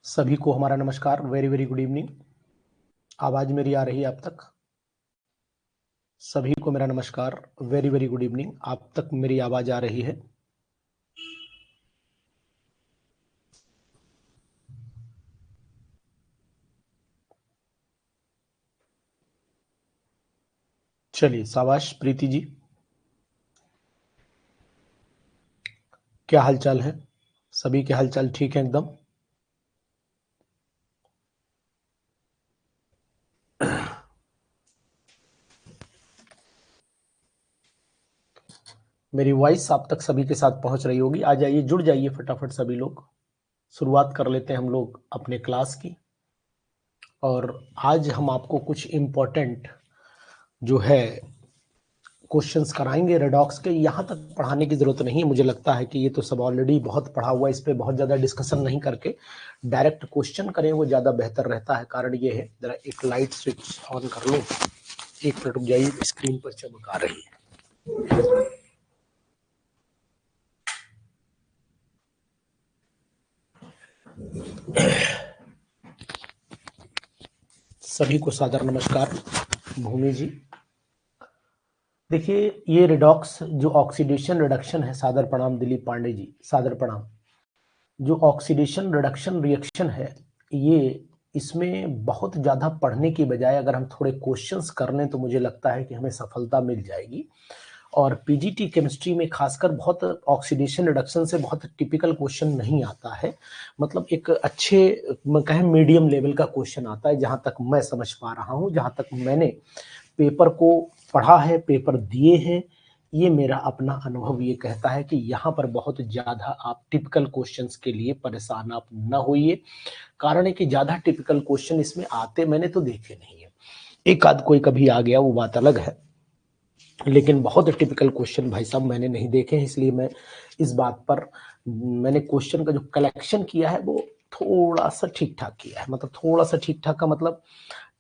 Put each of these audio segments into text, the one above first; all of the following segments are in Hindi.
सभी को हमारा नमस्कार, वेरी वेरी गुड इवनिंग। आवाज मेरी आ रही है आप तक? सभी को मेरा नमस्कार, वेरी वेरी गुड इवनिंग। आप तक मेरी आवाज आ रही है? चलिए, शाबाश प्रीति जी, क्या हालचाल है? सभी के हालचाल ठीक है एकदम? मेरी वॉइस आप तक सभी के साथ पहुंच रही होगी। आ जाइए, जुड़ जाइए फटाफट सभी लोग। शुरुआत कर लेते हैं हम लोग अपने क्लास की। और आज हम आपको कुछ इम्पोर्टेंट जो है क्वेश्चंस कराएंगे रेडॉक्स के। यहाँ तक पढ़ाने की जरूरत नहीं है, मुझे लगता है कि ये तो सब ऑलरेडी बहुत पढ़ा हुआ है। इस पे बहुत ज़्यादा डिस्कशन नहीं करके डायरेक्ट क्वेश्चन करें, वो ज़्यादा बेहतर रहता है। कारण ये है, जरा एक लाइट स्विच ऑन कर लो। एक मिनट रुक जाइए, स्क्रीन पर चमक आ रही है। सभी को सादर नमस्कार। भूमि जी, देखिए ये रिडॉक्स जो ऑक्सीडेशन रिडक्शन है, सादर प्रणाम दिलीप पांडे जी, सादर प्रणाम। जो ऑक्सीडेशन रिडक्शन रिएक्शन है, ये इसमें बहुत ज़्यादा पढ़ने की बजाय अगर हम थोड़े क्वेश्चंस कर लें तो मुझे लगता है कि हमें सफलता मिल जाएगी। और पीजीटी केमिस्ट्री में खासकर बहुत ऑक्सीडेशन रिडक्शन से बहुत टिपिकल क्वेश्चन नहीं आता है। मतलब एक अच्छे कहें मीडियम लेवल का क्वेश्चन आता है, जहाँ तक मैं समझ पा रहा हूँ, जहाँ तक मैंने पेपर को पढ़ा है, पेपर दिए हैं। ये मेरा अपना अनुभव ये कहता है कि यहाँ पर बहुत ज़्यादा आप टिपिकल क्वेश्चंस के लिए परेशान आप न होइए। कारण है कि ज़्यादा टिपिकल क्वेश्चन इसमें आते मैंने तो देखे नहीं है। एक आध कोई कभी आ गया, वो बात अलग है, लेकिन बहुत टिपिकल क्वेश्चन भाई साहब मैंने नहीं देखे हैं। इसलिए मैं इस बात पर मैंने क्वेश्चन का जो कलेक्शन किया है वो थोड़ा सा ठीक ठाक किया है। मतलब थोड़ा सा ठीक ठाक का मतलब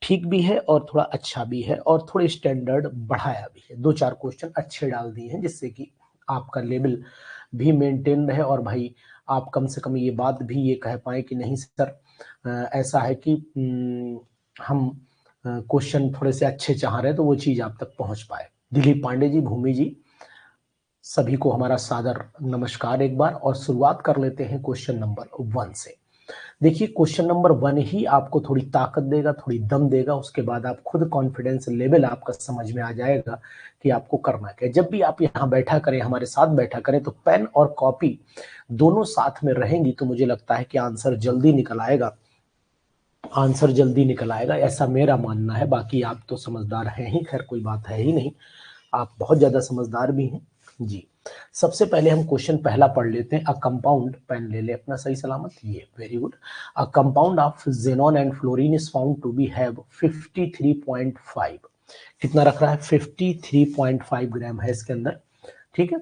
ठीक भी है और थोड़ा अच्छा भी है, और थोड़े स्टैंडर्ड बढ़ाया भी है। दो चार क्वेश्चन अच्छे डाल दिए हैं, जिससे कि आपका लेवल भी मेंटेन रहे। और भाई आप कम से कम ये बात भी ये कह पाए कि नहीं सर, ऐसा है कि हम क्वेश्चन थोड़े से अच्छे चाह रहे हैं, तो वो चीज़ आप तक पहुंच पाए। दिलीप पांडे जी, भूमि जी, सभी को हमारा सादर नमस्कार एक बार। और शुरुआत कर लेते हैं क्वेश्चन नंबर 1 से। देखिए क्वेश्चन नंबर 1 ही आपको थोड़ी ताकत देगा, थोड़ी दम देगा। उसके बाद आप खुद कॉन्फिडेंस लेवल आपका समझ में आ जाएगा कि आपको करना क्या है। जब भी आप यहाँ बैठा करें, हमारे साथ बैठा करें, तो पेन और कॉपी दोनों साथ में रहेंगी तो मुझे लगता है कि आंसर जल्दी निकल आएगा। आंसर जल्दी निकल आएगा, ऐसा मेरा मानना है। बाकी आप तो समझदार हैं ही, खैर कोई बात है ही नहीं, आप बहुत ज्यादा समझदार भी हैं जी। सबसे पहले हम क्वेश्चन पहला पढ़ लेते हैं। अ कंपाउंड, पेन ले ले अपना सही सलामत, ये very good. A compound of xenon and fluorine is found to be have 53.5। कितना रख रहा है? 53.5 ग्राम है इसके अंदर। ठीक है,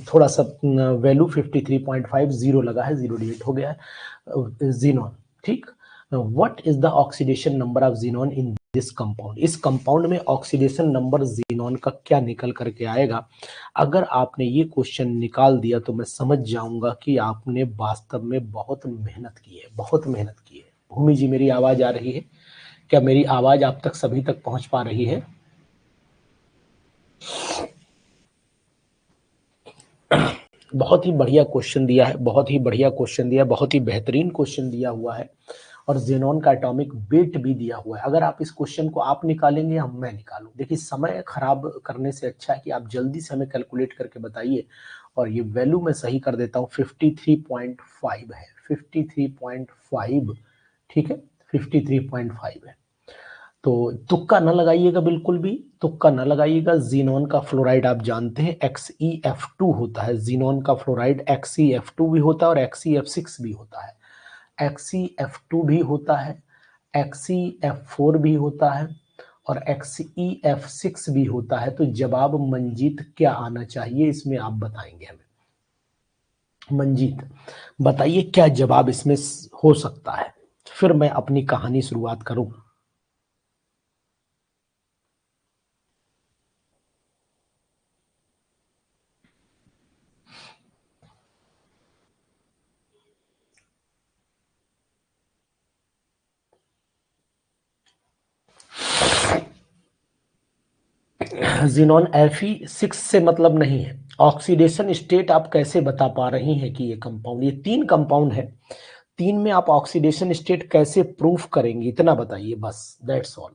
थोड़ा सा वैल्यू 53.5 जीरो लगा है, जीरो डिजिट हो गया है जीनॉन। ठीक, what is the oxidation number of xenon in this compound? इस कंपाउंड में ऑक्सीडेशन नंबर जीनॉन का क्या निकल करके आएगा? अगर आपने ये क्वेश्चन निकाल दिया तो मैं समझ जाऊंगा कि आपने वास्तव में बहुत मेहनत की है, बहुत मेहनत की है। भूमि जी, मेरी आवाज आ रही है? क्या मेरी आवाज आप तक सभी तक पहुंच पा रही है? बहुत ही बढ़िया क्वेश्चन दिया है, बहुत ही बढ़िया क्वेश्चन दिया है, बहुत ही बेहतरीन क्वेश्चन दिया हुआ है। और जेनॉन का एटॉमिक वेट भी दिया हुआ है। अगर आप इस क्वेश्चन को आप निकालेंगे या मैं निकालूं, देखिए समय खराब करने से अच्छा है कि आप जल्दी से हमें कैलकुलेट करके बताइए। और ये वैल्यू मैं सही कर देता हूँ, 53.5 है, 53.5। ठीक है, 53.5 है। तो तुक्का न लगाइएगा, बिल्कुल भी तुक्का न लगाइएगा। जीनोन का फ्लोराइड आप जानते हैं XeF2 होता है। जीनोन का फ्लोराइड XeF2 भी होता है और XeF6 भी होता है। XeF2 भी होता है, XeF4 भी होता है और XeF6 भी होता है। तो जवाब मंजीत क्या आना चाहिए इसमें, आप बताएंगे हमें। मंजीत बताइए क्या जवाब इसमें हो सकता है, फिर मैं अपनी कहानी शुरुआत करूं। जिनॉन Fe6 से मतलब नहीं है। ऑक्सीडेशन स्टेट आप कैसे बता पा रही हैं कि ये कंपाउंड, ये 3 कंपाउंड है, 3 में आप ऑक्सीडेशन स्टेट कैसे प्रूफ करेंगे, इतना बताइए बस, दैट्स ऑल।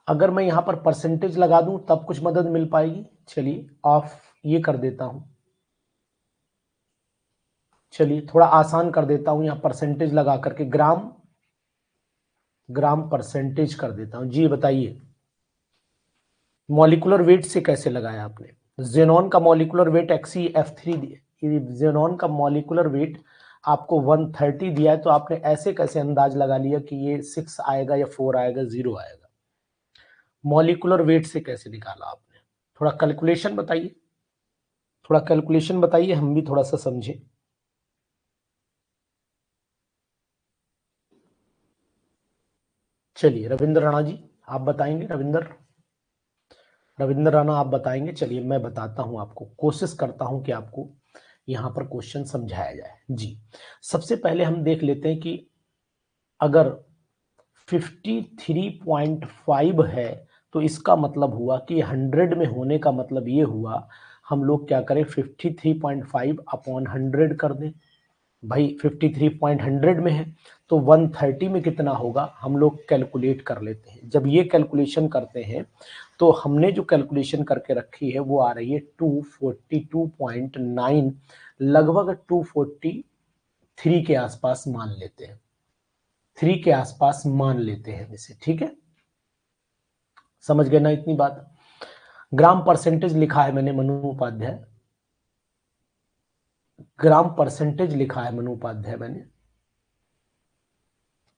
अगर मैं यहां पर परसेंटेज लगा दूं तब कुछ मदद मिल पाएगी। चलिए ऑफ ये कर देता हूं, चलिए थोड़ा आसान कर देता हूं, यहां परसेंटेज लगा करके ग्राम परसेंटेज कर देता हूं। जी बताइए, मॉलिक्यूलर वेट से कैसे लगाया आपने? जेनॉन का मॉलिक्यूलर वेट XeF3, जेनॉन का मॉलिक्यूलर वेट आपको 130 दिया है, तो आपने ऐसे कैसे अंदाज लगा लिया कि ये 6 आएगा या 4 आएगा, 0 आएगा? मॉलिक्यूलर वेट से कैसे निकाला आपने? थोड़ा कैलकुलेशन बताइए, थोड़ा कैलकुलेशन बताइए, हम भी थोड़ा सा समझें। चलिए रविंद्र राणा जी आप बताएंगे, रविंद्र राणा आप बताएंगे। चलिए मैं बताता हूं आपको, कोशिश करता हूं कि आपको यहां पर क्वेश्चन समझाया जाए। जी सबसे पहले हम देख लेते हैं कि अगर 53.5 है तो इसका मतलब हुआ कि 100 में होने का मतलब ये हुआ, हम लोग क्या करें 53.5 अपॉन 100 कर दें। भाई 53.100 में है तो 130 में कितना होगा, हम लोग कैलकुलेट कर लेते हैं। जब ये कैलकुलेशन करते हैं तो हमने जो कैलकुलेशन करके रखी है वो आ रही है 242.9, लगभग 243 के आसपास मान लेते हैं, 3 के आसपास मान लेते हैं इसे, ठीक है, समझ गए ना इतनी बात? ग्राम परसेंटेज लिखा है मैंने मनु उपाध्याय, ग्राम परसेंटेज लिखा है मनु उपाध्याय मैंने,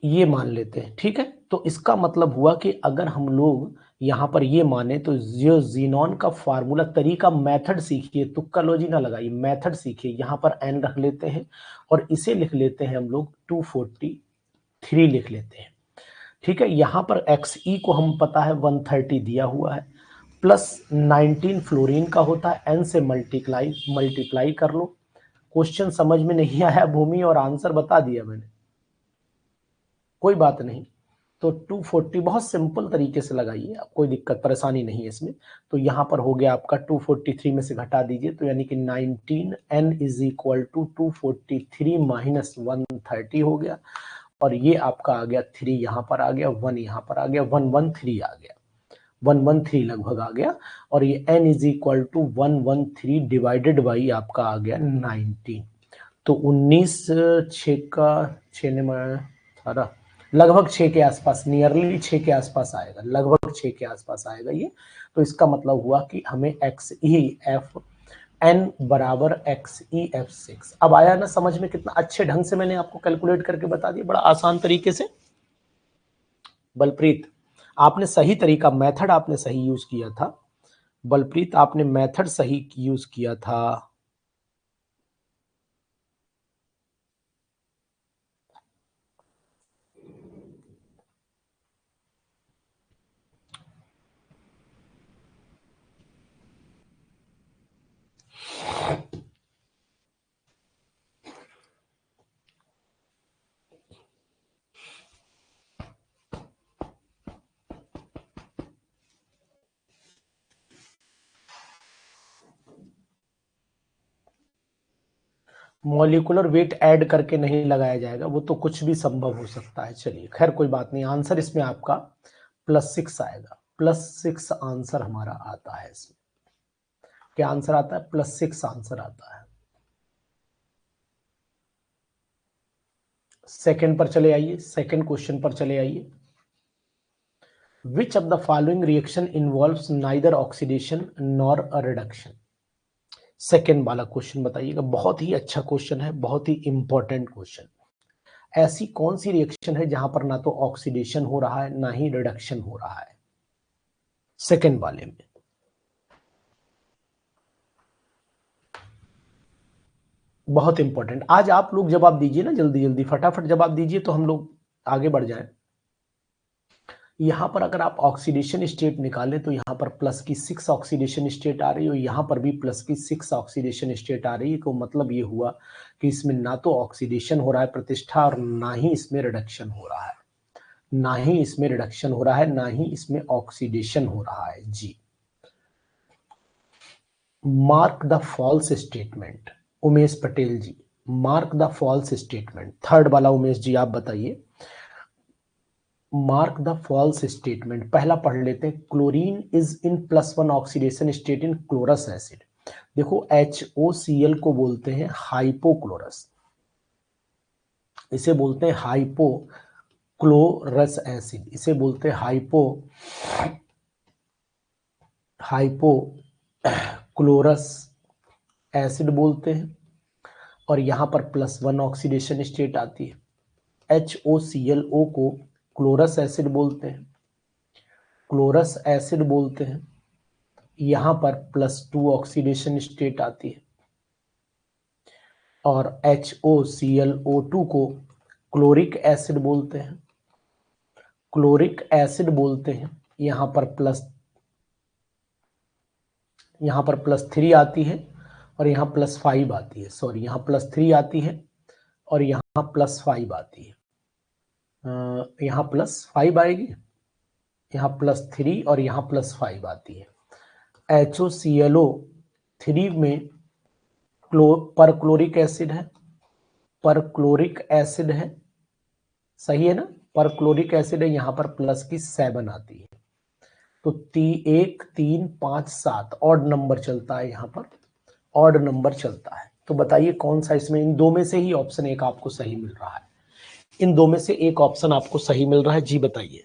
ये मान लेते हैं, ठीक है। तो इसका मतलब हुआ कि अगर हम लोग यहां पर ये माने तो जो जीनॉन का फार्मूला, तरीका, मेथड सीखिए, तुक्का लोजी ना लगाइए, मेथड सीखिए। यहां पर एन रख लेते हैं और इसे लिख लेते हैं हम लोग 243 लिख लेते हैं, ठीक है। यहां पर XE को हम पता है 130 दिया हुआ है, प्लस 19 फ्लोरीन का होता है, एन से मल्टीप्लाई कर लो। क्वेश्चन समझ में नहीं आया भूमि और आंसर बता दिया मैंने, कोई बात नहीं। तो 240 बहुत सिंपल तरीके से लगाइए, आप कोई दिक्कत परेशानी नहीं है इसमें। तो यहां पर हो गया आपका 243 में से घटा दीजिए तो यानी कि 19 n is equal to 243 minus 130 हो गया, और ये आपका आ गया 3 यहां पर आ गया, 1 यहां पर आ गया, 113 आ गया, 113 लगभग आ गया। और ये n is equal to 113 divided by आपका आ गया 19, तो 19 6 का 6 ने 18, लगभग 6 के आसपास, नियरली 6 के आसपास आएगा, लगभग 6 के आसपास आएगा ये। तो इसका मतलब हुआ कि हमें XeF n बराबर XeF6। अब आया ना समझ में? कितना अच्छे ढंग से मैंने आपको कैलकुलेट करके बता दिया, बड़ा आसान तरीके से। बलप्रीत आपने सही तरीका, मेथड आपने सही यूज किया था, बलप्रीत आपने मेथड सही यूज किया था। मॉलिक्यूलर वेट ऐड करके नहीं लगाया जाएगा, वो तो कुछ भी संभव हो सकता है। चलिए खैर कोई बात नहीं, आंसर इसमें आपका +6 आएगा, +6 आंसर हमारा आता है इसमें। क्या आंसर आता है? +6 आंसर आता है। सेकंड पर चले आइए, सेकंड क्वेश्चन पर चले आइए। विच of the following reaction involves neither oxidation nor a reduction? Second वाला क्वेश्चन बताइएगा, बहुत ही अच्छा क्वेश्चन है, बहुत ही इंपॉर्टेंट क्वेश्चन। ऐसी कौन सी रिएक्शन है जहां पर ना तो ऑक्सीडेशन हो रहा है ना ही रिडक्शन हो रहा है? सेकंड वाले में बहुत इंपॉर्टेंट। आज आप लोग जवाब दीजिए ना, जल्दी जल्दी फटाफट जवाब दीजिए तो हम लोग आगे बढ़ जाएं। यहाँ पर अगर आप ऑक्सीडेशन स्टेट निकालें तो यहाँ पर प्लस की 6 ऑक्सीडेशन स्टेट आ रही है और यहाँ पर भी प्लस की 6 ऑक्सीडेशन स्टेट आ रही है। तो मतलब ये हुआ कि इसमें ना तो ऑक्सीडेशन हो रहा है प्रतिष्ठा और ना ही इसमें रिडक्शन हो रहा है, ना ही इसमें रिडक्शन हो रहा है, ना ही इसमें ऑक्सीडेशन हो रहा है जी। Mark the false statement. Umesh Patel ji, mark the false statement. Third वाला उमेश जी आप बताइए, मार्क द फॉल्स स्टेटमेंट। पहला पढ़ लेते हैं, chlorine is in +1 oxidation state in chlorous acid. देखो HOCl को बोलते हैं हाइपोक्लोरस, इसे बोलते हैं हाइपोक्लोरस एसिड, इसे बोलते हैं हाइपोक्लोरस एसिड बोलते हैं। और यहां पर +1 ऑक्सीडेशन स्टेट आती है। HOClO को क्लोरस एसिड बोलते हैं, क्लोरस एसिड बोलते हैं। यहां पर +2 ऑक्सीडेशन स्टेट आती है और HOClO2 को क्लोरिक एसिड बोलते हैं, क्लोरिक एसिड बोलते हैं। यहां पर +3 आती है और यहाँ +5 आती है, सॉरी यहाँ +3 आती है और यहाँ +5 आती है। यहाँ +5 आएगी, यहाँ +3 और यहाँ +5 आती है। HOClO 3 में पर क्लोरिक एसिड है, पर क्लोरिक एसिड है, सही है ना, पर क्लोरिक एसिड है। यहाँ पर +7 आती है। तो 1 3 5 7 ऑड नंबर चलता है, यहाँ पर ऑड नंबर चलता है। तो बताइए कौन सा इसमें, इन दो में से ही ऑप्शन एक आपको सही मिल रहा है, इन दो में से एक ऑप्शन आपको सही मिल रहा है जी, बताइए।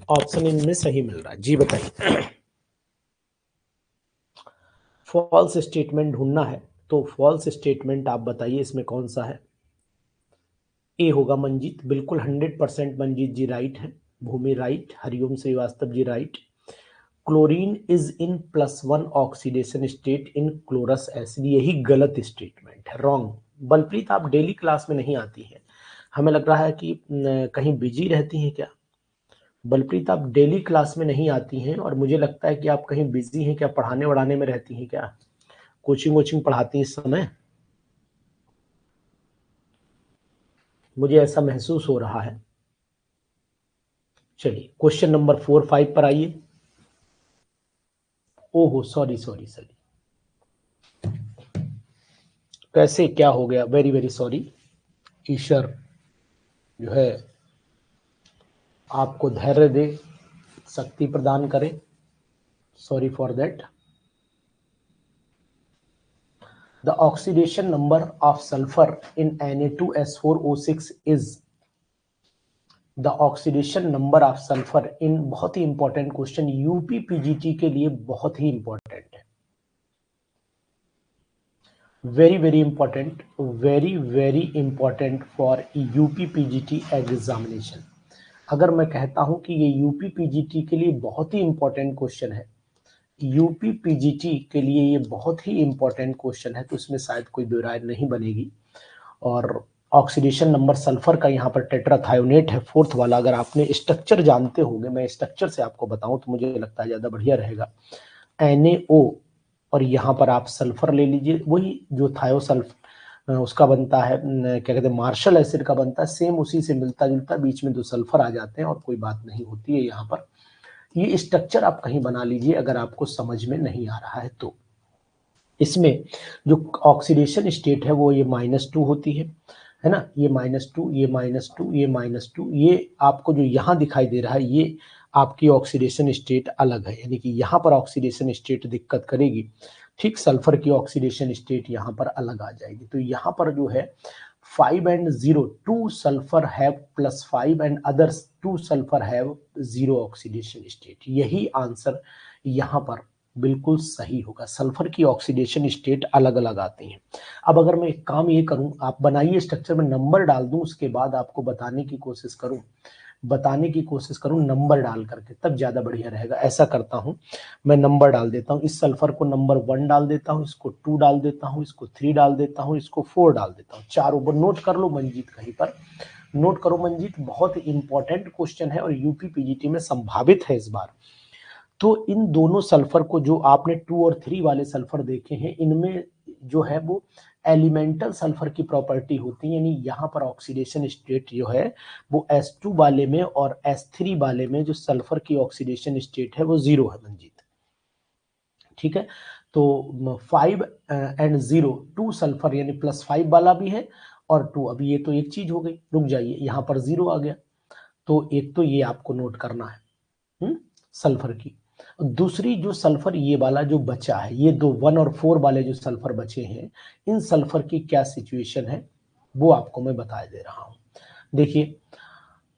ऑप्शन इनमें सही मिल रहा है जी, बताइए। फॉल्स स्टेटमेंट ढूंढना है तो फॉल्स स्टेटमेंट आप बताइए इसमें कौन सा है। ए होगा मंजीत, बिल्कुल 100% मंजीत जी राइट है। Bhumi right, Hariom Shrivastava ji right. Chlorine is in +1 oxidation state in chlorous acid, यही गलत स्टेटमेंट है, रॉन्ग। बलप्रीत आप डेली क्लास में नहीं आती हैं, हमें लग रहा है कि कहीं बिजी रहती हैं क्या। बलप्रीत आप डेली क्लास में नहीं आती हैं और मुझे लगता है कि आप कहीं बिजी हैं क्या, पढ़ाने वढ़ाने में रहती हैं क्या, कोचिंग वोचिंग पढ़ाती हैं इस समय, मुझे ऐसा महसूस हो रहा है। चलिए क्वेश्चन नंबर 4 5 पर आइए। ओहो सॉरी सॉरी सॉरी, कैसे क्या हो गया, वेरी वेरी सॉरी। ईश्वर जो है आपको धैर्य दे, शक्ति प्रदान करे, sorry for that. The oxidation number of sulphur in Na2S4O6 is, the oxidation number of sulphur इन, बहुत ही इंपॉर्टेंट क्वेश्चन, यूपी पीजीटी के लिए बहुत ही इंपॉर्टेंट है, very very important, very very important for UP PGT examination. अगर मैं कहता हूं कि ये यूपी पीजीटी के लिए बहुत ही इंपॉर्टेंट क्वेश्चन है, यूपी पीजीटी के लिए ये बहुत ही इंपॉर्टेंट क्वेश्चन है, तो इसमें शायद कोई दो राय नहीं बनेगी। और ऑक्सीडेशन नंबर सल्फर का यहाँ पर टेट्राथायोनेट है, 4th वाला। अगर आपने स्ट्रक्चर जानते होंगे, मैं स्ट्रक्चर से आपको बताऊं तो मुझे लगता है ज़्यादा बढ़िया रहेगा। NaO और यहाँ पर आप सल्फर ले लीजिए, वही जो थायोसल्फर उसका बनता है, क्या कहते हैं, मार्शल एसिड का बनता है, सेम उसी से मिलता जुलता, बीच में 2 सल्फर आ जाते हैं और कोई बात नहीं होती है। यहाँ पर ये स्ट्रक्चर आप कहीं बना लीजिए अगर आपको समझ में नहीं आ रहा है तो। इसमें जो ऑक्सीडेशन स्टेट है वो ये -2 होती है ना, ये -2, ये -2, ये -2, ये आपको जो यहाँ दिखाई दे रहा है ये आपकी ऑक्सीडेशन स्टेट अलग है, यानी कि यहाँ पर ऑक्सीडेशन स्टेट दिक्कत करेगी, ठीक सल्फर की ऑक्सीडेशन स्टेट यहाँ पर अलग आ जाएगी। तो यहाँ पर जो है 5 and 0, 2 sulfur have +5 and others 2 sulfur have 0 oxidation state, यही आंसर यहाँ पर बिल्कुल सही होगा। सल्फर की ऑक्सीडेशन स्टेट अलग अलग आती हैं। अब अगर मैं एक काम ये करूं, आप बनाइए स्ट्रक्चर में नंबर डाल दूं, उसके बाद आपको बताने की कोशिश करूं, बताने की कोशिश करूं नंबर डाल करके, तब ज्यादा बढ़िया रहेगा। ऐसा करता हूं, मैं नंबर डाल देता हूं, इस सल्फर को नंबर 1 डाल देता हूं, इसको 2 डाल देता हूं, इसको 3 डाल देता हूं, इसको 4 डाल देता हूं। 4 ऊपर नोट कर लो मंजीत, कहीं पर नोट करो मंजीत, बहुत इंपॉर्टेंट क्वेश्चन है और यूपी पीजीटी में संभावित है इस बार। तो इन दोनों सल्फर को, जो आपने 2 और 3 वाले सल्फर देखे हैं, इनमें जो है वो एलिमेंटल सल्फर की प्रॉपर्टी होती है, यानी यहाँ पर ऑक्सीडेशन स्टेट जो है वो S2 वाले में और S3 वाले में जो सल्फर की ऑक्सीडेशन स्टेट है वो 0 है मंजीत। ठीक है, तो 5 एंड 0 2 सल्फर यानी +5 वाला भी है और 2, अभी ये तो एक चीज हो गई, रुक जाइए, यहाँ पर 0 आ गया, तो एक तो ये आपको नोट करना है सल्फर की। दूसरी जो सल्फर ये वाला जो बचा है, ये दो 1 और 4 वाले जो सल्फर बचे हैं, इन सल्फर की क्या सिचुएशन है वो आपको मैं बता दे रहा हूं। देखिए,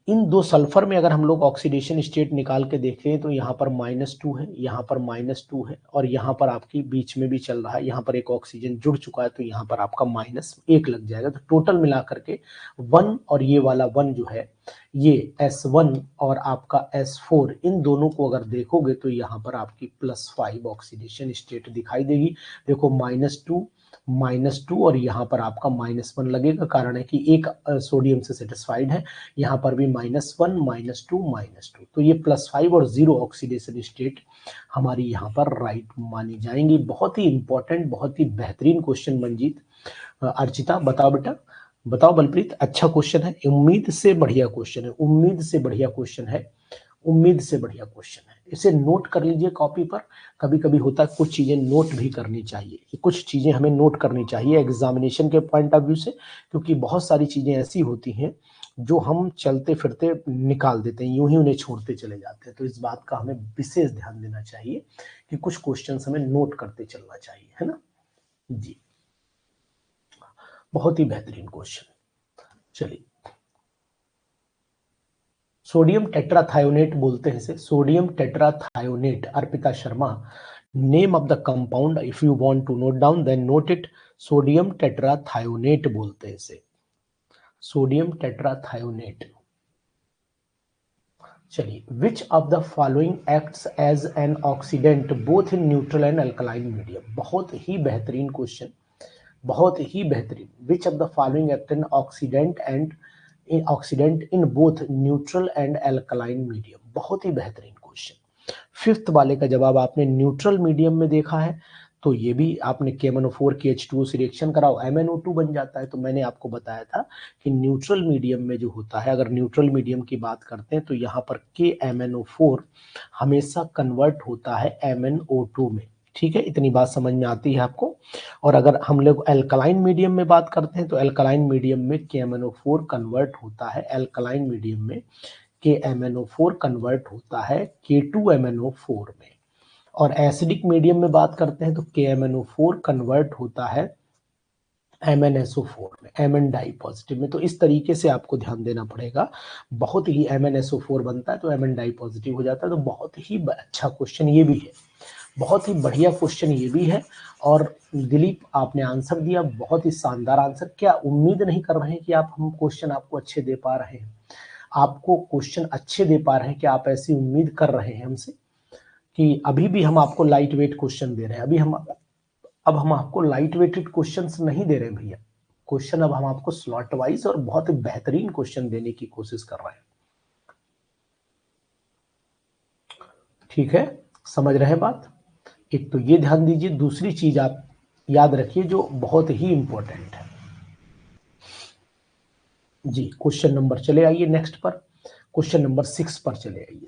इन दो सल्फर में अगर हम लोग ऑक्सीडेशन स्टेट निकाल के देखें तो यहाँ पर -2 है, यहाँ पर -2 है और यहाँ पर आपकी बीच में भी चल रहा है, यहाँ पर एक ऑक्सीजन जुड़ चुका है तो यहाँ पर आपका -1 लग जाएगा। तो टोटल मिला करके 1 और ये वाला 1 जो है, ये S1 और आपका S4, इन दोनों को अगर देखोगे तो यहाँ पर आपकी +5 ऑक्सीडेशन स्टेट दिखाई देगी। देखो -2 और यहाँ पर आपका -1 लगेगा, कारण है कि एक सोडियम से सेटिस्फाइड है, यहाँ पर भी -1 -2 तो ये +5 और 0 ऑक्सीडेशन स्टेट हमारी यहाँ पर राइट मानी जाएंगी। बहुत ही इंपॉर्टेंट, बहुत ही बेहतरीन क्वेश्चन मंजीत। अर्चिता बताओ बेटा, बताओ बलप्रीत, अच्छा क्वेश्चन है, उम्मीद से बढ़िया क्वेश्चन है, उम्मीद से बढ़िया क्वेश्चन है, उम्मीद से बढ़िया क्वेश्चन है। इसे नोट कर लीजिए कॉपी पर। कभी कभी होता है कुछ चीजें नोट भी करनी चाहिए, कुछ चीजें हमें नोट करनी चाहिए एग्जामिनेशन के पॉइंट ऑफ व्यू से, क्योंकि बहुत सारी चीजें ऐसी होती हैं जो हम चलते फिरते निकाल देते हैं, यूं ही उन्हें छोड़ते चले जाते हैं। तो इस बात का हमें विशेष ध्यान देना चाहिए कि कुछ क्वेश्चन हमें नोट करते चलना चाहिए, है ना जी। बहुत ही बेहतरीन क्वेश्चन। चलिए, सोडियम टेट्राथायोनेट बोलते हैं इसे, sodium tetrathionate. Arpita Sharma, name of the compound, if you want to note down then note it. Sodium tetrathionate बोलते हैं इसे, सोडियम टेट्राथायोनेट। चलिए, which of the following acts as an oxidant both in neutral and alkaline medium. बहुत ही बेहतरीन क्वेश्चन, बहुत ही बेहतरीन। Which of the following act an oxidant and oxidant in both neutral and alkaline medium. बहुत ही बेहतरीन क्वेश्चन। 5th वाले का जवाब आपने न्यूट्रल मीडियम में देखा है, तो ये भी आपने KMnO4 की H2O से रिएक्शन कराओ, MnO2 बन जाता है। तो मैंने आपको बताया था कि न्यूट्रल मीडियम में जो होता है, अगर न्यूट्रल मीडियम की बात करते हैं तो यहाँ पर KMnO4 हमेशा कन्वर्ट होता है MnO2 में। ठीक है, इतनी बात समझ में आती है आपको। और अगर हम लोग एल्कलाइन मीडियम में बात करते हैं तो एल्कलाइन मीडियम में KMnO4 कन्वर्ट होता है, एल्कलाइन मीडियम में KMnO4 कन्वर्ट होता है K2MnO4 में। और एसिडिक मीडियम में बात करते हैं तो KMnO4 कन्वर्ट होता है MnSO4 में, Mn डाई पॉजिटिव में। तो इस तरीके से आपको ध्यान देना पड़ेगा। बहुत ही MnSO4 बनता है तो Mn डाई पॉजिटिव हो जाता है। तो बहुत ही अच्छा क्वेश्चन ये भी है, बहुत ही बढ़िया क्वेश्चन ये भी है। और दिलीप, आपने आंसर दिया, बहुत ही शानदार आंसर। क्या उम्मीद नहीं कर रहे हैं कि आप हम क्वेश्चन आपको अच्छे दे पा रहे हैं, आपको क्वेश्चन अच्छे दे पा रहे हैं, कि आप ऐसी उम्मीद कर रहे हैं हमसे कि अभी भी हम आपको लाइट वेट क्वेश्चन दे रहे हैं। अब हम आपको लाइट वेटेड क्वेश्चंस नहीं दे रहे हैं भैया, क्वेश्चन अब हम आपको स्लॉट वाइज और बहुत ही बेहतरीन क्वेश्चन देने की कोशिश कर रहे हैं। ठीक है, समझ रहे हैं बात। एक तो ये ध्यान दीजिए, दूसरी चीज आप याद रखिए जो बहुत ही इंपॉर्टेंट है जी। क्वेश्चन नंबर, चले आइए नेक्स्ट पर, क्वेश्चन नंबर 6 पर चले आइए।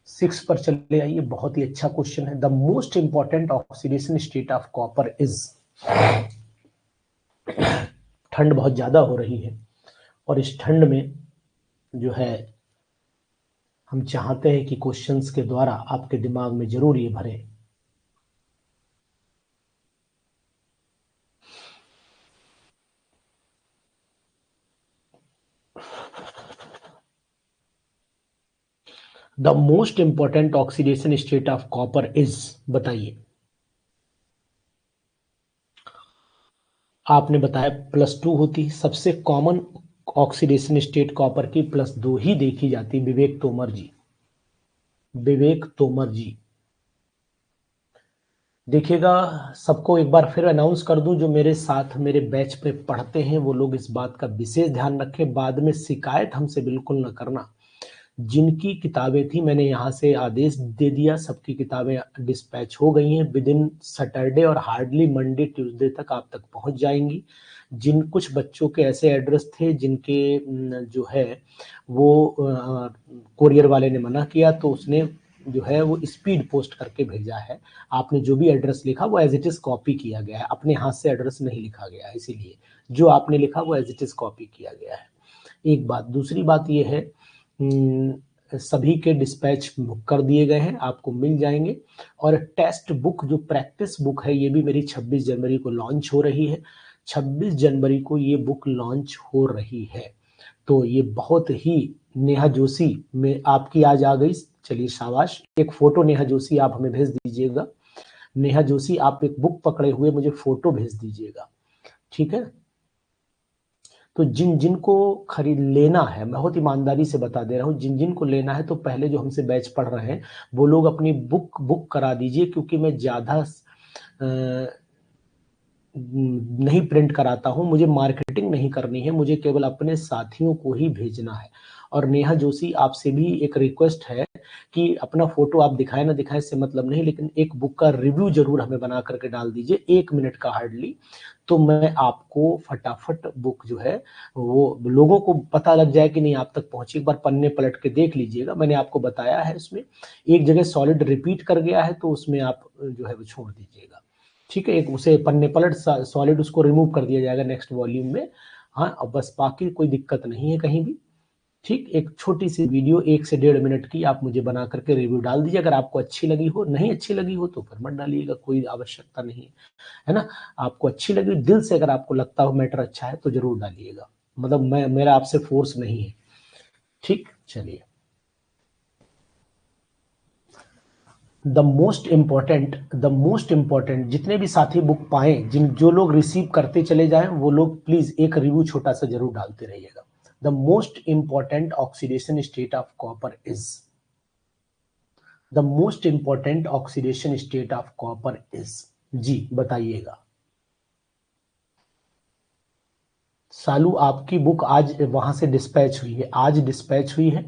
6 पर चले आइए। बहुत ही अच्छा क्वेश्चन है। The most important oxidation state of copper is. ठंड बहुत ज्यादा हो रही है और इस ठंड में जो है हम चाहते हैं कि क्वेश्चंस के द्वारा आपके दिमाग में जरूर ये भरे। The most important oxidation state of copper is, बताइए। आपने बताया +2 होती है, सबसे कॉमन ऑक्सीडेशन स्टेट कॉपर की +2 ही देखी जाती। विवेक तोमर जी, विवेक तोमर जी। देखिएगा, सबको एक बार फिर अनाउंस कर दूं, जो मेरे साथ मेरे बैच पे पढ़ते हैं वो लोग इस बात का विशेष ध्यान रखें, बाद में शिकायत हमसे बिल्कुल न करना। जिनकी किताबें थी मैंने यहाँ से आदेश दे दिया, सबकी किताबें डिस्पैच हो गई हैं। विद इन सैटरडे और हार्डली मंडे ट्यूसडे तक आप तक पहुंच जाएंगी। जिन कुछ बच्चों के ऐसे एड्रेस थे जिनके जो है वो कोरियर वाले ने मना किया, तो उसने जो है वो स्पीड पोस्ट करके भेजा है। आपने जो भी एड्रेस लिखा वो एज इट इज कॉपी किया गया है, अपने हाथ से एड्रेस नहीं लिखा गया है, इसीलिए जो आपने लिखा वो एज इट इज कॉपी किया गया है। एक बात, दूसरी बात ये है, सभी के डिस्पैच बुक कर दिए गए हैं, आपको मिल जाएंगे। और टेक्स्ट बुक जो प्रैक्टिस बुक है ये भी मेरी 26 जनवरी को लॉन्च हो रही है। 26 जनवरी को ये बुक लॉन्च हो रही है, तो ये बहुत ही, नेहा जोशी में आपकी आज आ गई, चलिए शाबाश। एक फोटो नेहा जोशी आप हमें भेज दीजिएगा। नेहा जोशी आप एक बुक पकड़े हुए मुझे फोटो भेज दीजिएगा, ठीक है। तो जिन जिन को खरीद लेना है, मैं बहुत ईमानदारी से बता दे रहा हूँ, जिन जिन को लेना है तो पहले जो हमसे बैच पढ़ रहे हैं वो लोग अपनी बुक करा दीजिए, क्योंकि मैं ज़्यादा नहीं प्रिंट कराता हूँ, मुझे मार्केटिंग नहीं करनी है, मुझे केवल अपने साथियों को ही भेजना है। और नेहा जोशी आपसे भी एक रिक्वेस्ट है कि अपना फोटो आप दिखाए ना दिखाए इससे मतलब नहीं, लेकिन एक बुक का रिव्यू जरूर हमें बना करके डाल दीजिए, 1 मिनट का हार्डली, तो मैं आपको फटाफट बुक जो है वो लोगों को पता लग जाए कि नहीं आप तक पहुंची। एक बार पन्ने पलट के देख लीजिएगा, मैंने आपको बताया है, उसमें एक जगह सॉलिड रिपीट कर गया है तो उसमें आप जो है वो छोड़ दीजिएगा, ठीक है। एक उसे पन्ने पलट सॉलिड उसको रिमूव कर दिया जाएगा नेक्स्ट वॉल्यूम में। हाँ, अब बस बाकी कोई दिक्कत नहीं है कहीं भी, ठीक। एक छोटी सी वीडियो 1 से 1.5 मिनट की आप मुझे बना करके रिव्यू डाल दीजिए, अगर आपको अच्छी लगी हो, नहीं अच्छी लगी हो तो फिर मत डालिएगा, कोई आवश्यकता नहीं है ना। आपको अच्छी लगी, दिल से अगर आपको लगता हो मैटर अच्छा है तो जरूर डालिएगा, मतलब मेरा आपसे फोर्स नहीं है, ठीक। चलिए, द मोस्ट इम्पोर्टेंट जितने भी साथी बुक पाए, जो लोग रिसीव करते चले जाएं वो लोग प्लीज एक रिव्यू छोटा सा जरूर डालते रहिएगा। The most important oxidation state of copper is, the most important oxidation state of copper is, जी बताइएगा। सालू, आपकी बुक आज वहां से डिस्पैच हुई है, आज डिस्पैच हुई है,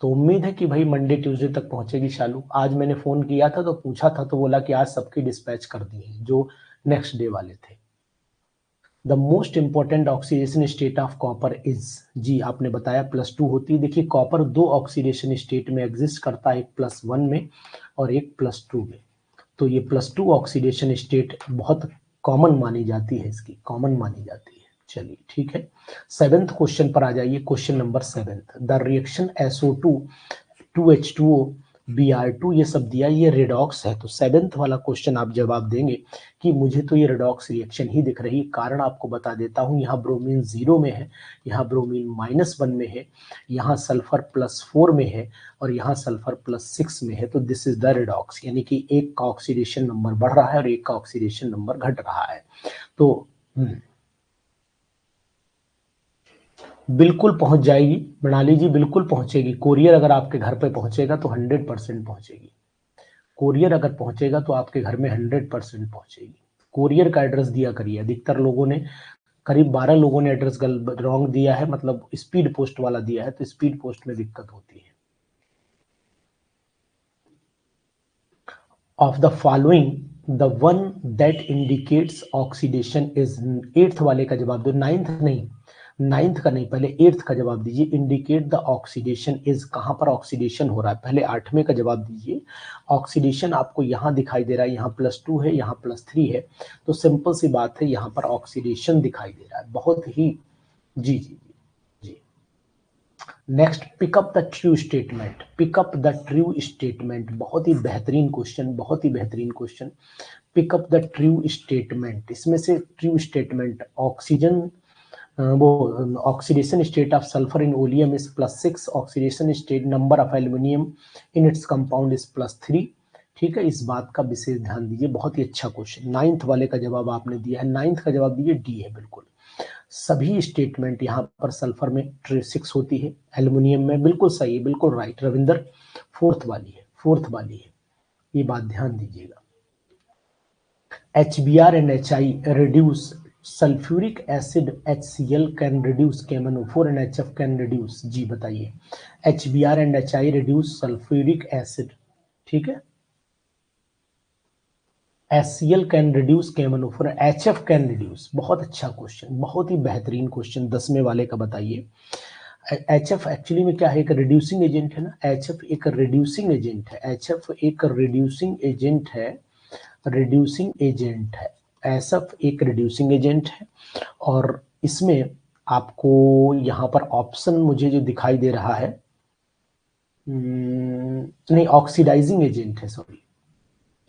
तो उम्मीद है कि भाई मंडे ट्यूसडे तक पहुंचेगी। शालू, आज मैंने फोन किया था तो पूछा था तो बोला कि आज सबकी डिस्पैच कर दी है जो नेक्स्ट डे वाले थे। The most important oxidation state of copper is, जी आपने बताया +2 होती है। देखिए कॉपर 2 ऑक्सीडेशन स्टेट में एग्जिस्ट करता है, एक +1 में और एक +2 में। तो ये +2 ऑक्सीडेशन स्टेट बहुत कॉमन मानी जाती है, इसकी कॉमन मानी जाती है। चलिए ठीक है, 7th क्वेश्चन पर आ जाइए। Question number 7, the reaction SO2 2H2O Br2 ये सब दिया, ये रेडॉक्स है। तो 7th वाला क्वेश्चन आप जवाब देंगे कि मुझे तो ये रेडॉक्स रिएक्शन ही दिख रही है। कारण आपको बता देता हूँ, यहाँ ब्रोमीन 0 में है, यहाँ ब्रोमीन -1 में है, यहाँ सल्फर +4 में है और यहाँ सल्फर +6 में है। तो दिस इज द रेडॉक्स, यानी कि एक का ऑक्सीडेशन नंबर बढ़ रहा है और एक का ऑक्सीडेशन नंबर घट रहा है। तो बिल्कुल पहुंच जाएगी मृणाली जी, बिल्कुल पहुंचेगी। कोरियर अगर आपके घर पे पहुंचेगा तो 100% पहुंचेगी। कोरियर अगर पहुंचेगा तो आपके घर में 100% पहुंचेगी। कोरियर का एड्रेस दिया करिए। अधिकतर लोगों ने, करीब 12 लोगों ने एड्रेस रॉन्ग दिया है, मतलब स्पीड पोस्ट वाला दिया है, तो स्पीड पोस्ट में दिक्कत होती है। Of the following the one that indicates oxidation is, 8th वाले का जवाब दो, 9th नहीं, 9th का नहीं, पहले 8th का जवाब दीजिए। इंडिकेट द ऑक्सीडेशन इज, कहां पर ऑक्सीडेशन हो रहा है, पहले 8वें का जवाब दीजिए। ऑक्सीडेशन आपको यहां दिखाई दे रहा है, यहाँ +2 है, यहाँ +3 है, तो सिंपल सी बात है, यहाँ पर ऑक्सीडेशन दिखाई दे रहा है, बहुत ही, जी जी जी। Next, pick up the true statement, pick up the true statement, बहुत ही बेहतरीन क्वेश्चन, बहुत ही बेहतरीन question. Pick up the true statement, इसमें से ट्रू स्टेटमेंट, ऑक्सीजन वो oxidation state of sulphur in oleum is +6, oxidation state number of aluminium in its compound is +3। ठीक है, इस बात का विशेष ध्यान दीजिए, बहुत ही अच्छा क्वेश्चन। 9th वाले का जवाब आपने दिया है, 9th का जवाब दीजिए डी है बिल्कुल। सभी स्टेटमेंट यहाँ पर सल्फर में 6 होती है, एल्युमिनियम में बिल्कुल सही है, बिल्कुल राइट रविंदर, फोर्थ वाली है, ये बात ध्यान दीजिएगा। HBr and HI reduce sulfuric acid, HCl can reduce KMnO4 and HF can reduce, जी बताइए। HBr and HI reduce sulfuric acid, ठीक है। HCl can reduce KMnO4, HF can reduce, बहुत अच्छा क्वेश्चन, बहुत ही बेहतरीन क्वेश्चन 10वें वाले का बताइए। HF एक्चुअली में क्या है, एक रिड्यूसिंग एजेंट है ना, HF एक रिड्यूसिंग एजेंट है, HF एक रिड्यूसिंग एजेंट है, SF एक रिड्यूसिंग एजेंट है। और इसमें आपको यहाँ पर ऑप्शन मुझे जो दिखाई दे रहा है, नहीं ऑक्सीडाइजिंग एजेंट है, सॉरी,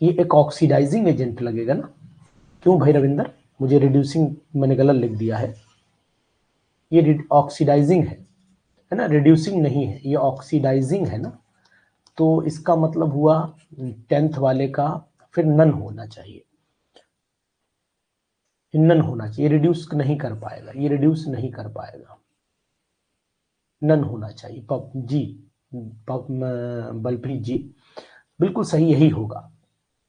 ये एक ऑक्सीडाइजिंग एजेंट लगेगा ना। क्यों भाई रविंदर, मुझे रिड्यूसिंग मैंने गलत लिख दिया है, ये ऑक्सीडाइजिंग है ना, रिड्यूसिंग नहीं है, ये ऑक्सीडाइजिंग है ना। तो इसका मतलब हुआ 10th वाले का फिर नन होना चाहिए, नन होना चाहिए, रिड्यूस नहीं कर पाएगा, ये रिड्यूस नहीं कर पाएगा, नन होना चाहिए। पप जी, बलप्रीत जी बिल्कुल सही यही होगा,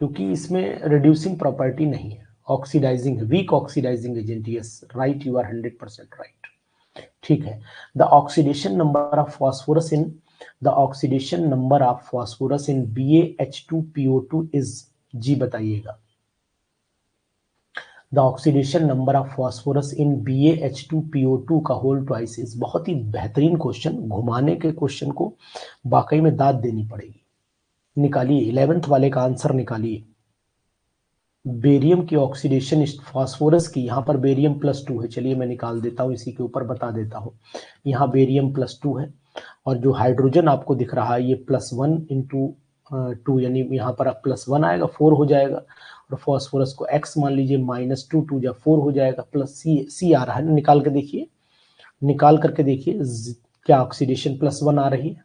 क्योंकि इसमें रिड्यूसिंग प्रॉपर्टी नहीं है, ऑक्सीडाइजिंग है, weak oxidising agent. Yes right, you are 100% right, ठीक है। The oxidation number of phosphorus in BaH2PO2 is, जी बताइएगा। The oxidation number of phosphorus in BaH2PO2 का होल ट्वाइस इज, बहुत ही बेहतरीन क्वेश्चन, घुमाने के क्वेश्चन को वाकई में दाद देनी पड़ेगी। निकालिए 11th वाले का आंसर निकालिए। बेरियम की ऑक्सीडेशन फास्फोरस की, यहाँ पर बेरियम +2 है, चलिए मैं निकाल देता हूँ, इसी के ऊपर बता देता हूँ। यहाँ बेरियम +2 है, और जो हाइड्रोजन आपको दिख रहा है ये +1 × 2, यानी यहाँ पर +1 आएगा, 4 हो जाएगा। और फास्फोरस को X मान लीजिए, -2 2 जा 4 हो जाएगा, प्लस C आ रहा है, निकाल के देखिए, निकाल करके देखिए क्या ऑक्सीडेशन +1 आ रही है,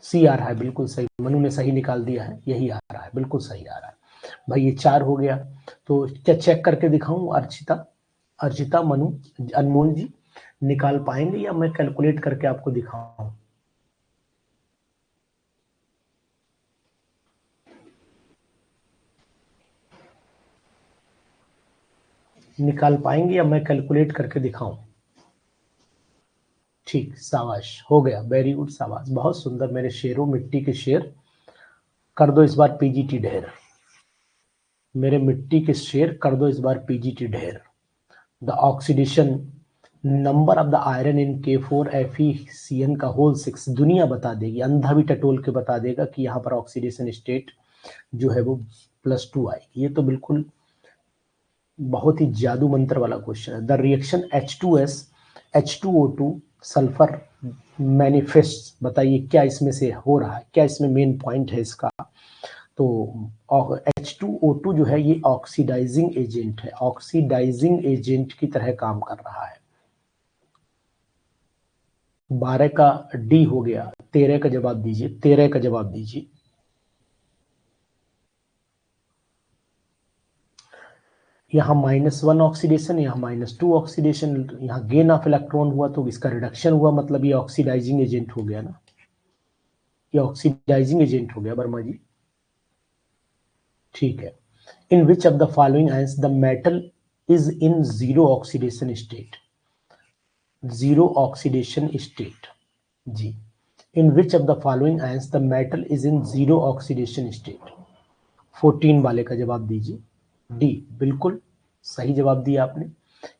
C आ रहा है, बिल्कुल सही, मनु ने सही निकाल दिया है, यही आ रहा है, बिल्कुल सही आ रहा है भाई, ये 4 हो गया। तो क्या चेक करके दिखाऊं, अर्चिता, मनु, अनमोल जी निकाल पाएंगे या मैं कैलकुलेट करके आपको दिखाऊं? निकाल पाएंगे या मैं कैलकुलेट करके दिखाऊं? ठीक, शाबाश, हो गया, वेरी गुड, शाबाश, बहुत सुंदर मेरे शेरों, मिट्टी के शेर। कर दो इस बार पीजीटी ढेर, मेरे मिट्टी के शेर, कर दो इस बार पीजीटी ढेर। The oxidation number of the iron in K4FeCN का होल 6, दुनिया बता देगी, अंधा भी टटोल के बता देगा कि यहाँ पर ऑक्सीडेशन स्टेट जो है वो +2 आएगी। ये तो बिल्कुल बहुत ही जादू मंत्र वाला क्वेश्चन है। The reaction H2S H2O2 sulphur manifest, बताइए क्या इसमें से हो रहा है, क्या इसमें मेन पॉइंट है इसका? तो H2O2 जो है ये ऑक्सीडाइजिंग एजेंट है, ऑक्सीडाइजिंग एजेंट की तरह काम कर रहा है। 12 का डी हो गया, 13 का जवाब दीजिए, 13 का जवाब दीजिए। यहाँ -1 ऑक्सीडेशन, यहाँ -2 ऑक्सीडेशन, यहाँ गेन ऑफ इलेक्ट्रॉन हुआ तो इसका रिडक्शन हुआ, मतलब ये ऑक्सीडाइजिंग एजेंट हो गया ना, ये ऑक्सीडाइजिंग एजेंट हो गया वर्मा जी, ठीक है। In which of the following ions the metal is in zero oxidation state, zero oxidation state, जी। In which of the following ions the metal is in zero oxidation state, 14 वाले का जवाब दीजिए। डी, बिल्कुल सही जवाब दिया आपने,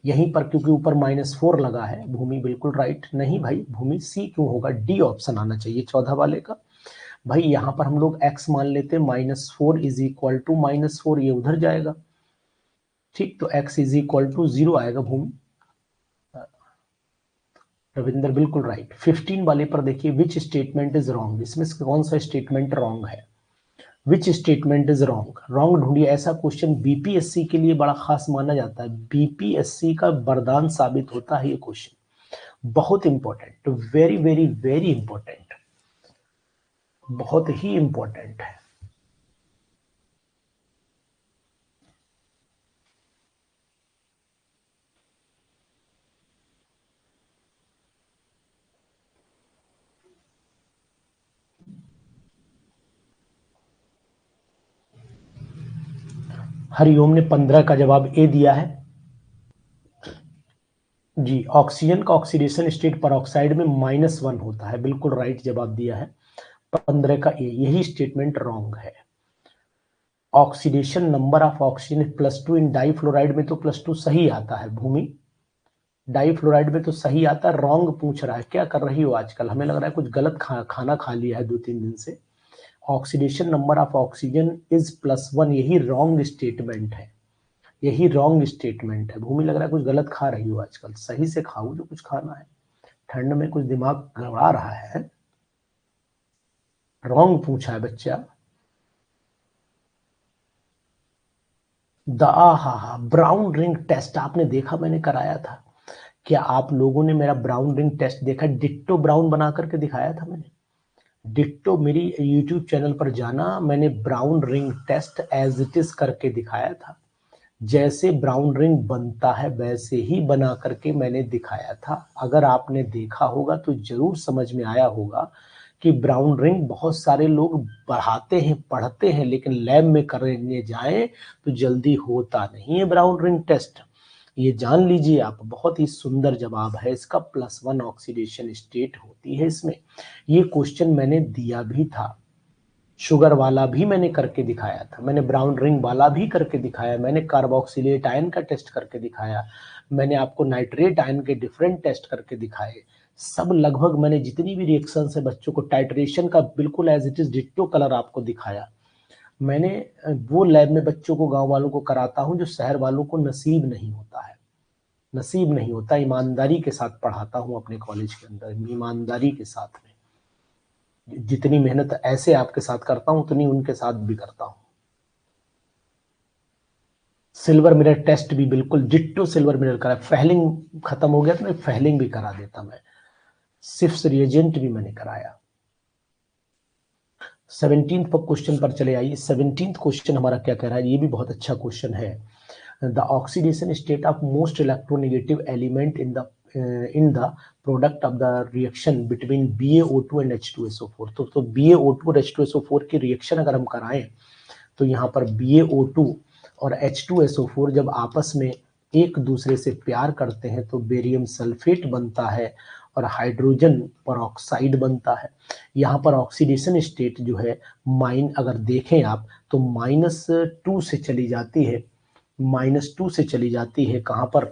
यहीं पर क्योंकि ऊपर -4 लगा है, भूमि बिल्कुल राइट, नहीं भाई भूमि सी क्यों होगा, डी ऑप्शन आना चाहिए 14 वाले का। भाई यहाँ पर हम लोग x मान लेते हैं, -4 इज इक्वल टू -4, ये उधर जाएगा, ठीक, तो x इज इक्वल टू 0 आएगा भूमि। रविंदर बिल्कुल राइट। 15 वाले पर देखिए, विच स्टेटमेंट इज रॉन्ग, इसमें से कौन सा स्टेटमेंट रॉन्ग है? Which statement is wrong, wrong ढूंढिए। ऐसा क्वेश्चन बीपीएससी के लिए बड़ा खास माना जाता है, बीपीएससी का वरदान साबित होता है ये क्वेश्चन, बहुत important, very very very important, बहुत ही इंपॉर्टेंट है। हरिओम ने 15 का जवाब ए दिया है जी। ऑक्सीजन का ऑक्सीडेशन स्टेट परऑक्साइड में -1 होता है, बिल्कुल राइट जवाब दिया है 15 का ए। यही स्टेटमेंट रॉन्ग है। Oxidation number of oxygen +2 in difluoride में तो +2 सही आता है भूमि, डाइफ्लोराइड में तो सही आता है। रॉन्ग पूछ रहा है, क्या कर रही हो आजकल? हमें लग रहा है कुछ गलत खाना खा लिया है 2-3 दिन से। Oxidation number of oxygen is +1, यही रॉन्ग स्टेटमेंट है, यही रॉन्ग स्टेटमेंट है। भूमि लग रहा है कुछ गलत खा रही हो आजकल, सही से खाओ जो कुछ खाना है। ठंड में कुछ दिमाग गड़बड़ा रहा है। रॉन्ग पूछा है बच्चा। हा ब्राउन रिंग टेस्ट आपने देखा, मैंने कराया था। क्या आप लोगों ने मेरा ब्राउन रिंग टेस्ट देखा? डिट्टो ब्राउन बना करके दिखाया था मैंने। डिट्टो मेरी यूट्यूब चैनल पर जाना, मैंने brown ring test as it is करके दिखाया था। जैसे ब्राउन रिंग बनता है वैसे ही बना करके मैंने दिखाया था। अगर आपने देखा होगा तो जरूर समझ में आया होगा कि ब्राउन रिंग बहुत सारे लोग बढ़ाते हैं, पढ़ते हैं, लेकिन लैब में करने जाएं तो जल्दी होता नहीं है ब्राउन रिंग टेस्ट। ये जान लीजिए आप, बहुत ही सुंदर जवाब है इसका। +1 ऑक्सीडेशन स्टेट होती है इसमें। ये क्वेश्चन मैंने दिया भी था, शुगर वाला भी मैंने करके दिखाया था, मैंने ब्राउन रिंग वाला भी करके दिखाया, मैंने कार्बोक्सिलेट आयन का टेस्ट करके दिखाया, मैंने आपको नाइट्रेट आयन के डिफरेंट टेस्ट करके दिखाए। सब लगभग मैंने जितनी भी रिएक्शन है बच्चों को, टाइट्रेशन का बिल्कुल as it is ditto colour आपको दिखाया। मैंने वो लैब में बच्चों को, गांव वालों को कराता हूं जो शहर वालों को नसीब नहीं होता है, नसीब नहीं होता। ईमानदारी के साथ पढ़ाता हूं अपने कॉलेज के अंदर, ईमानदारी के साथ में। जितनी मेहनत ऐसे आपके साथ करता हूं उतनी उनके साथ भी करता हूं। सिल्वर मिरर टेस्ट भी बिल्कुल डिट्टो सिल्वर मिरर करा। फैलिंग खत्म हो गया तो मैं फैलिंग भी करा देता। मैं सिर्फ रिएजेंट भी मैंने कराया। 17th क्वेश्चन पर चले आइए। 17th क्वेश्चन हमारा क्या कह रहा है, ये भी बहुत अच्छा क्वेश्चन है। The oxidation state of most electronegative element in the product of the reaction between BaO2 and H2SO4। तो BaO2 और H2SO4 की रिएक्शन अगर हम कराएं तो यहाँ पर BaO2 और H2SO4 जब आपस में एक दूसरे से प्यार करते हैं तो बेरियम सल्फेट बनता है और हाइड्रोजन परऑक्साइड बनता है। यहाँ पर ऑक्सीडेशन स्टेट जो है अगर देखें आप तो -2 से चली जाती है, -2 से चली जाती है। कहाँ पर?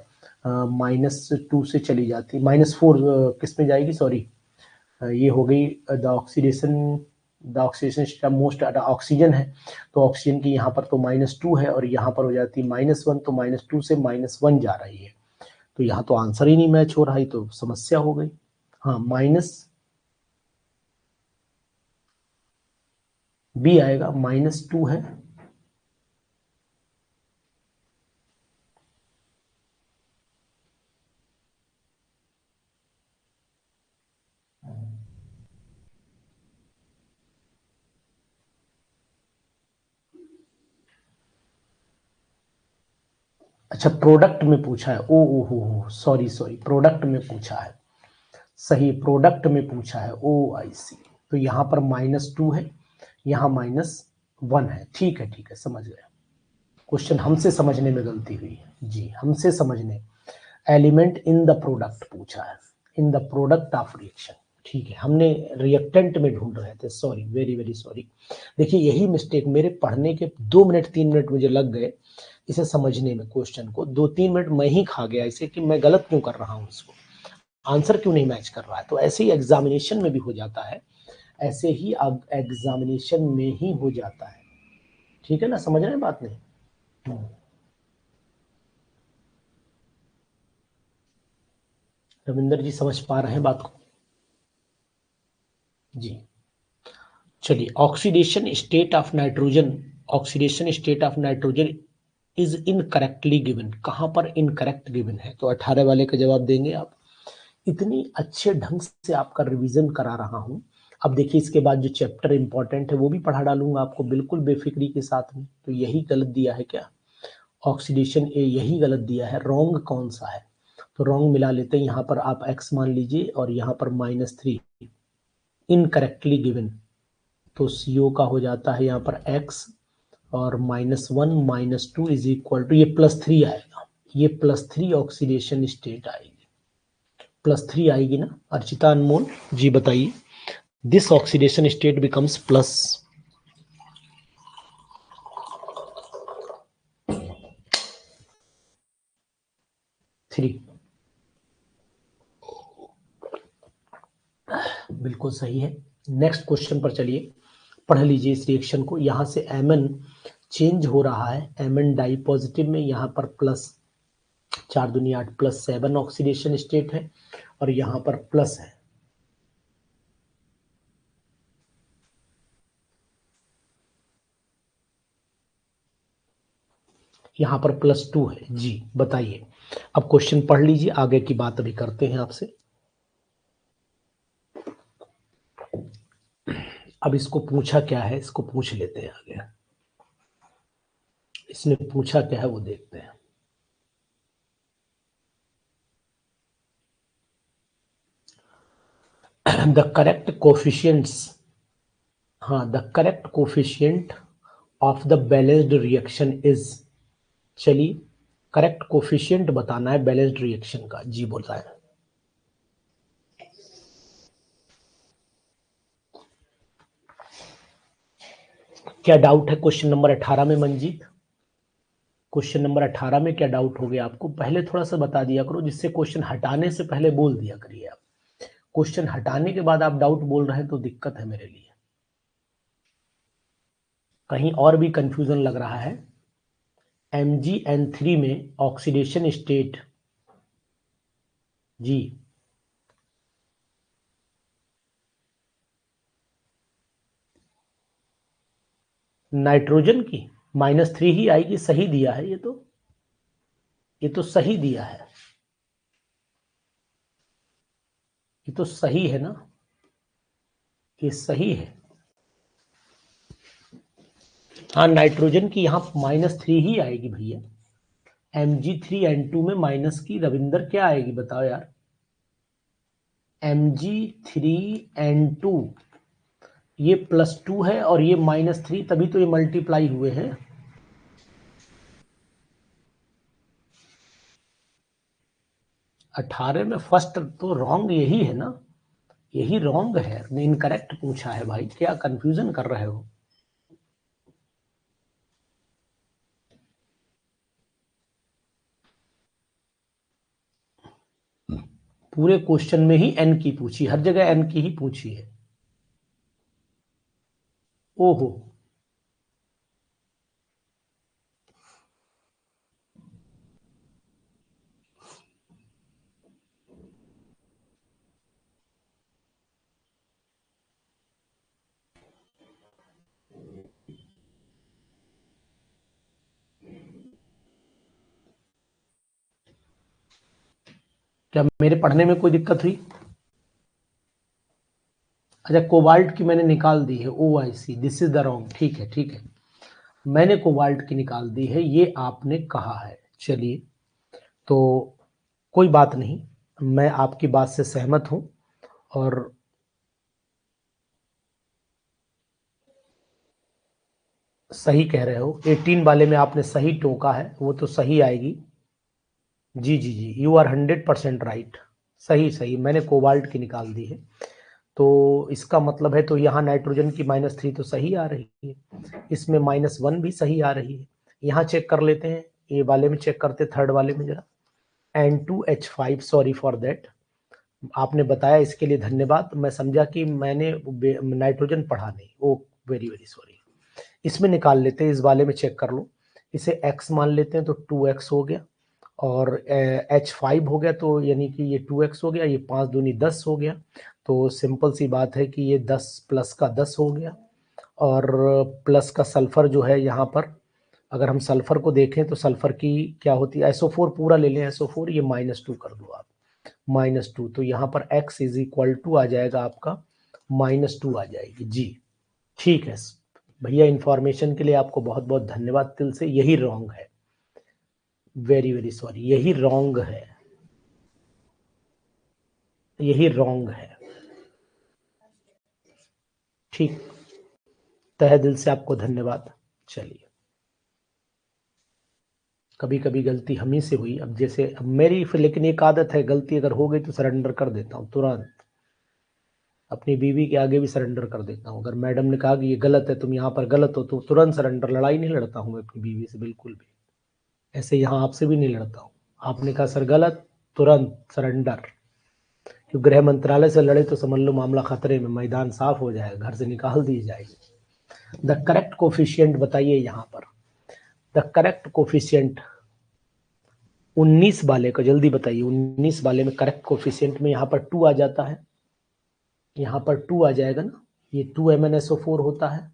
-2 से चली जाती है, -4 किस में जाएगी, सॉरी, ये हो गई द ऑक्सीडेशन मोस्ट ऑक्सीजन है, तो ऑक्सीजन की यहाँ पर तो -2 है और यहाँ पर हो जाती है -1, तो -2 से -1 जा रही है, तो यहाँ तो आंसर ही नहीं मैच हो रहा है, तो समस्या हो गई। हाँ, B आएगा, -2 है। अच्छा, प्रोडक्ट में पूछा है। ओ हो, सॉरी प्रोडक्ट में पूछा है, सही, प्रोडक्ट में पूछा है। ओ आई सी, तो यहाँ पर -2 है, यहाँ -1 है। ठीक है, ठीक है, समझ गए। क्वेश्चन हमसे समझने में गलती हुई है जी, हमसे समझने। एलिमेंट इन द प्रोडक्ट पूछा है, in the product of reaction. ठीक है, हमने रिएक्टेंट में ढूंढ रहे थे, सॉरी, वेरी वेरी सॉरी। देखिए, यही मिस्टेक मेरे पढ़ने के 2 मिनट 3 मिनट मुझे लग गए इसे समझने में। क्वेश्चन को 2-3 मिनट मैं ही खा गया इसे, कि मैं गलत क्यों कर रहा हूँ, इसको आंसर क्यों नहीं मैच कर रहा है। तो ऐसे ही एग्जामिनेशन में भी हो जाता है, ऐसे ही अब एग्जामिनेशन में ही हो जाता है। ठीक है ना, समझ रहे हैं बात? नहीं, रविंदर जी समझ पा रहे हैं बात को? जी, चलिए। Oxidation state of nitrogen, oxidation state of nitrogen is incorrectly given. कहां पर इनकरेक्ट गिवन है? तो 18 वाले का जवाब देंगे आप। इतनी अच्छे ढंग से आपका रिवीजन करा रहा हूं। अब देखिए, इसके बाद जो चैप्टर इंपॉर्टेंट है वो भी पढ़ा डालूंगा आपको, बिल्कुल बेफिक्री के साथ में। तो यही गलत दिया है क्या? ऑक्सीडेशन ए यही गलत दिया है। रॉन्ग कौन सा है? तो रॉन्ग मिला लेते हैं। यहाँ पर आप x मान लीजिए और यहाँ पर -3, इनकरेक्टली गिवन। तो CO का हो जाता है यहाँ पर x और -1 -2 इज इक्वल टू, ये +3 आएगा, ये +3 ऑक्सीडेशन स्टेट आएगी, +3 आएगी ना अर्चिता अनमोल जी, बताइए। This oxidation state becomes +3। बिल्कुल सही है। नेक्स्ट क्वेश्चन पर चलिए, पढ़ लीजिए इस रिएक्शन को। यहां से Mn चेंज हो रहा है, Mn डाई पॉजिटिव में, यहाँ पर +4 दूनी 8 +7 ऑक्सीडेशन स्टेट है, और यहाँ पर प्लस है। यहाँ पर +2 है जी, बताइए। अब क्वेश्चन पढ़ लीजिए, आगे की बात अभी करते हैं आपसे। अब इसको पूछा क्या है, इसको पूछ लेते हैं आगे। इसने पूछा क्या है वो देखते हैं। द करेक्ट कोफिशियंट्स, हाँ, the correct coefficient of the balanced reaction is, चलिए करेक्ट कोफिशियंट बताना है बैलेंस्ड रिएक्शन का जी, बताएं। क्या डाउट है क्वेश्चन नंबर 18 में मंजीत? क्वेश्चन नंबर 18 में क्या डाउट हो गया आपको? पहले थोड़ा सा बता दिया करो, जिससे क्वेश्चन हटाने से पहले बोल दिया करिए। आप क्वेश्चन हटाने के बाद आप डाउट बोल रहे हैं तो दिक्कत है मेरे लिए, कहीं और भी कंफ्यूजन लग रहा है। MgN3 में ऑक्सीडेशन स्टेट जी, नाइट्रोजन की -3 ही आएगी, सही दिया है ये तो सही दिया है, ये तो सही है ना, ये सही है। हाँ, नाइट्रोजन की यहाँ -3 ही आएगी भैया। Mg3N2 में माइनस की रविंदर क्या आएगी बताओ यार? Mg3N2 ये +2 है और ये -3, तभी तो ये मल्टीप्लाई हुए हैं। अठारह में फर्स्ट तो रॉन्ग यही है ना, यही रॉन्ग है, इनकरेक्ट पूछा है भाई, क्या कंफ्यूजन कर रहे हो? पूरे क्वेश्चन में ही n की पूछी, हर जगह n की ही पूछी है। ओहो, क्या मेरे पढ़ने में कोई दिक्कत हुई? अच्छा, कोबाल्ट की मैंने निकाल दी है, OIC, this is the wrong, ठीक है ठीक है, मैंने कोबाल्ट की निकाल दी है, ये आपने कहा है। चलिए, तो कोई बात नहीं, मैं आपकी बात से सहमत हूं, और सही कह रहे हो, 18 वाले में आपने सही टोका है, वो तो सही आएगी। जी जी जी, यू आर 100% राइट, सही सही, मैंने कोबाल्ट की निकाल दी है। तो इसका मतलब है, तो यहाँ नाइट्रोजन की -3 तो सही आ रही है, इसमें -1 भी सही आ रही है। यहाँ चेक कर लेते हैं, ये वाले में चेक करते, थर्ड वाले में जरा। N2H5, सॉरी फॉर दैट, आपने बताया इसके लिए धन्यवाद, मैं समझा कि मैंने नाइट्रोजन पढ़ा नहीं, वो वेरी वेरी सॉरी। इसमें निकाल लेते हैं, इस वाले में चेक कर लो, इसे x मान लेते हैं तो 2x हो गया, और H5 हो गया, तो यानी कि ये 2x हो गया, ये 5 दूनी 10 हो गया, तो सिंपल सी बात है कि ये 10 प्लस का 10 हो गया, और प्लस का सल्फर जो है यहाँ पर, अगर हम सल्फर को देखें तो सल्फर की क्या होती है, SO4 पूरा ले लें, SO4, ये -2 कर दो आप, -2, तो यहाँ पर x इज इक्वल टू आ जाएगा आपका -2 आ जाएगी जी। ठीक है भैया, इंफॉर्मेशन के लिए आपको बहुत बहुत धन्यवाद दिल से, यही रॉन्ग है, वेरी वेरी सॉरी, यही रॉन्ग है, यही रॉन्ग है। ठीक, तहे दिल से आपको धन्यवाद। चलिए। कभी कभी गलती हम ही से हुई। अब जैसे अब मेरी फिर लेकिन एक आदत है, गलती अगर हो गई तो सरेंडर कर देता हूँ तुरंत, अपनी बीवी के आगे भी सरेंडर कर देता हूँ। अगर मैडम ने कहा कि ये गलत है, तुम यहाँ पर गलत हो, तो तुरंत सरेंडर। लड़ाई नहीं लड़ता हूँ मैं अपनी बीवी से बिल्कुल भी, ऐसे यहाँ आपसे भी नहीं लड़ता हूँ। आपने कहा सर गलत, तुरंत सरेंडर। क्योंकि गृह मंत्रालय से लड़े तो समझ लो मामला खतरे में, मैदान साफ हो जाएगा, घर से निकाल दी जाएगी। द करेक्ट कोफिशियंट बताइए यहाँ पर, द करेक्ट कोफिशियंट 19 वाले का जल्दी बताइए। 19 वाले में करेक्ट कोफिशियंट में यहाँ पर 2 आ जाता है, यहाँ पर 2 आ जाएगा ना, ये 2MnSO4 होता है,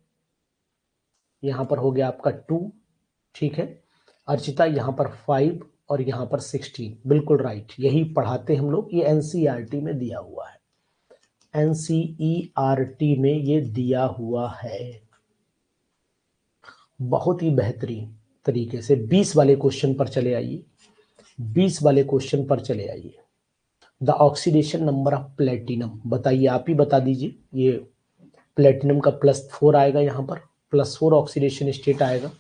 यहाँ पर हो गया आपका 2, ठीक है। अर्चिता यहाँ पर 5 और यहाँ पर 16, बिल्कुल राइट, यही पढ़ाते हम लोग, ये एनसीईआरटी में दिया हुआ है, एनसीईआरटी में ये दिया हुआ है, बहुत ही बेहतरीन तरीके से। 20 वाले क्वेश्चन पर चले आइए, 20 वाले क्वेश्चन पर चले आइए। The oxidation number of platinum बताइए, आप ही बता दीजिए। ये प्लेटिनम का +4 आएगा, यहाँ पर +4 ऑक्सीडेशन स्टेट आएगा।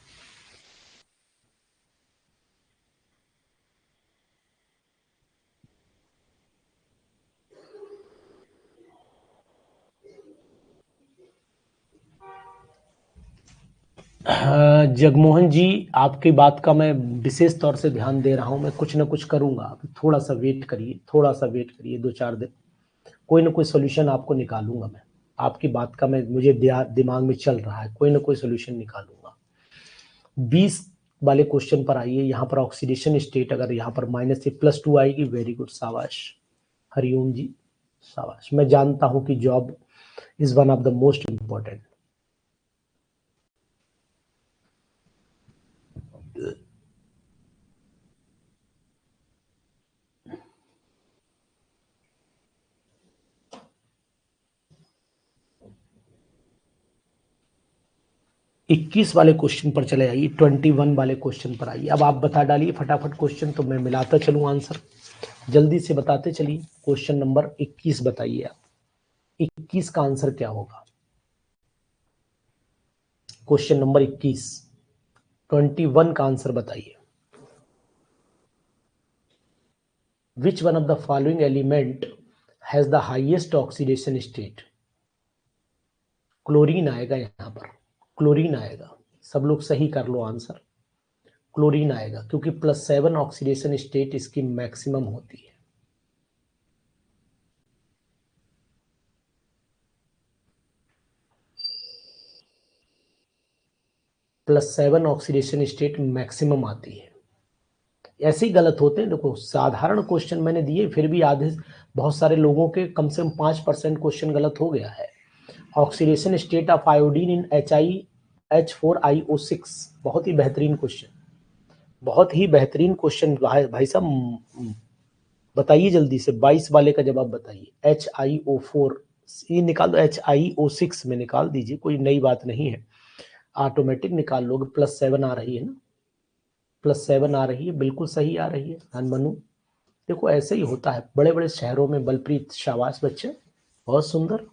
जगमोहन जी, आपकी बात का मैं विशेष तौर से ध्यान दे रहा हूं, मैं कुछ ना कुछ करूंगा, आप थोड़ा सा वेट करिए, थोड़ा सा वेट करिए, 2-4 दिन, कोई ना कोई सोल्यूशन आपको निकालूंगा मैं। आपकी बात का मैं, मुझे दिमाग में चल रहा है, कोई ना कोई सोल्यूशन निकालूंगा। 20 वाले क्वेश्चन पर आइए। यहाँ पर ऑक्सीडेशन स्टेट अगर यहाँ पर -से +2 आएगी, वेरी गुड, शाबाश हरिओम जी, शाबाश। मैं जानता हूं कि job is one of the most important. इक्कीस वाले क्वेश्चन पर चले आइए, 21 वाले क्वेश्चन पर आइए। अब आप बता डालिए फटाफट क्वेश्चन, तो मैं मिलाता चलूँ आंसर, जल्दी से बताते चलिए। क्वेश्चन नंबर 21 बताइए आप, 21 का आंसर क्या होगा? क्वेश्चन नंबर 21, 21 का आंसर बताइए। Which one of the following element has the highest oxidation state? Chlorine आएगा यहाँ पर, क्लोरीन आएगा, सब लोग सही कर लो आंसर, क्लोरीन आएगा, क्योंकि +7 ऑक्सीडेशन स्टेट इसकी मैक्सिमम होती है। +7 ऑक्सीडेशन स्टेट मैक्सिमम आती है। ऐसे ही गलत होते हैं, देखो साधारण क्वेश्चन मैंने दिए, फिर भी आधे, बहुत सारे लोगों के कम से कम 5% क्वेश्चन गलत हो गया है। Oxidation state of iodine in H4IO6, बहुत ही बेहतरीन क्वेश्चन, बहुत ही बेहतरीन क्वेश्चन भाई साहब, बताइए जल्दी से। 22 वाले का जवाब बताइए। HiO4 ये निकाल दो, HiO6 में निकाल दीजिए, कोई नई बात नहीं है, ऑटोमेटिक निकाल लोगे। +7 आ रही है ना, +7 आ रही है, बिल्कुल सही आ रही है हनमनु। देखो ऐसे ही होता है बड़े बड़े शहरों में। बलप्रीत, शाबाश बच्चे, बहुत सुंदर।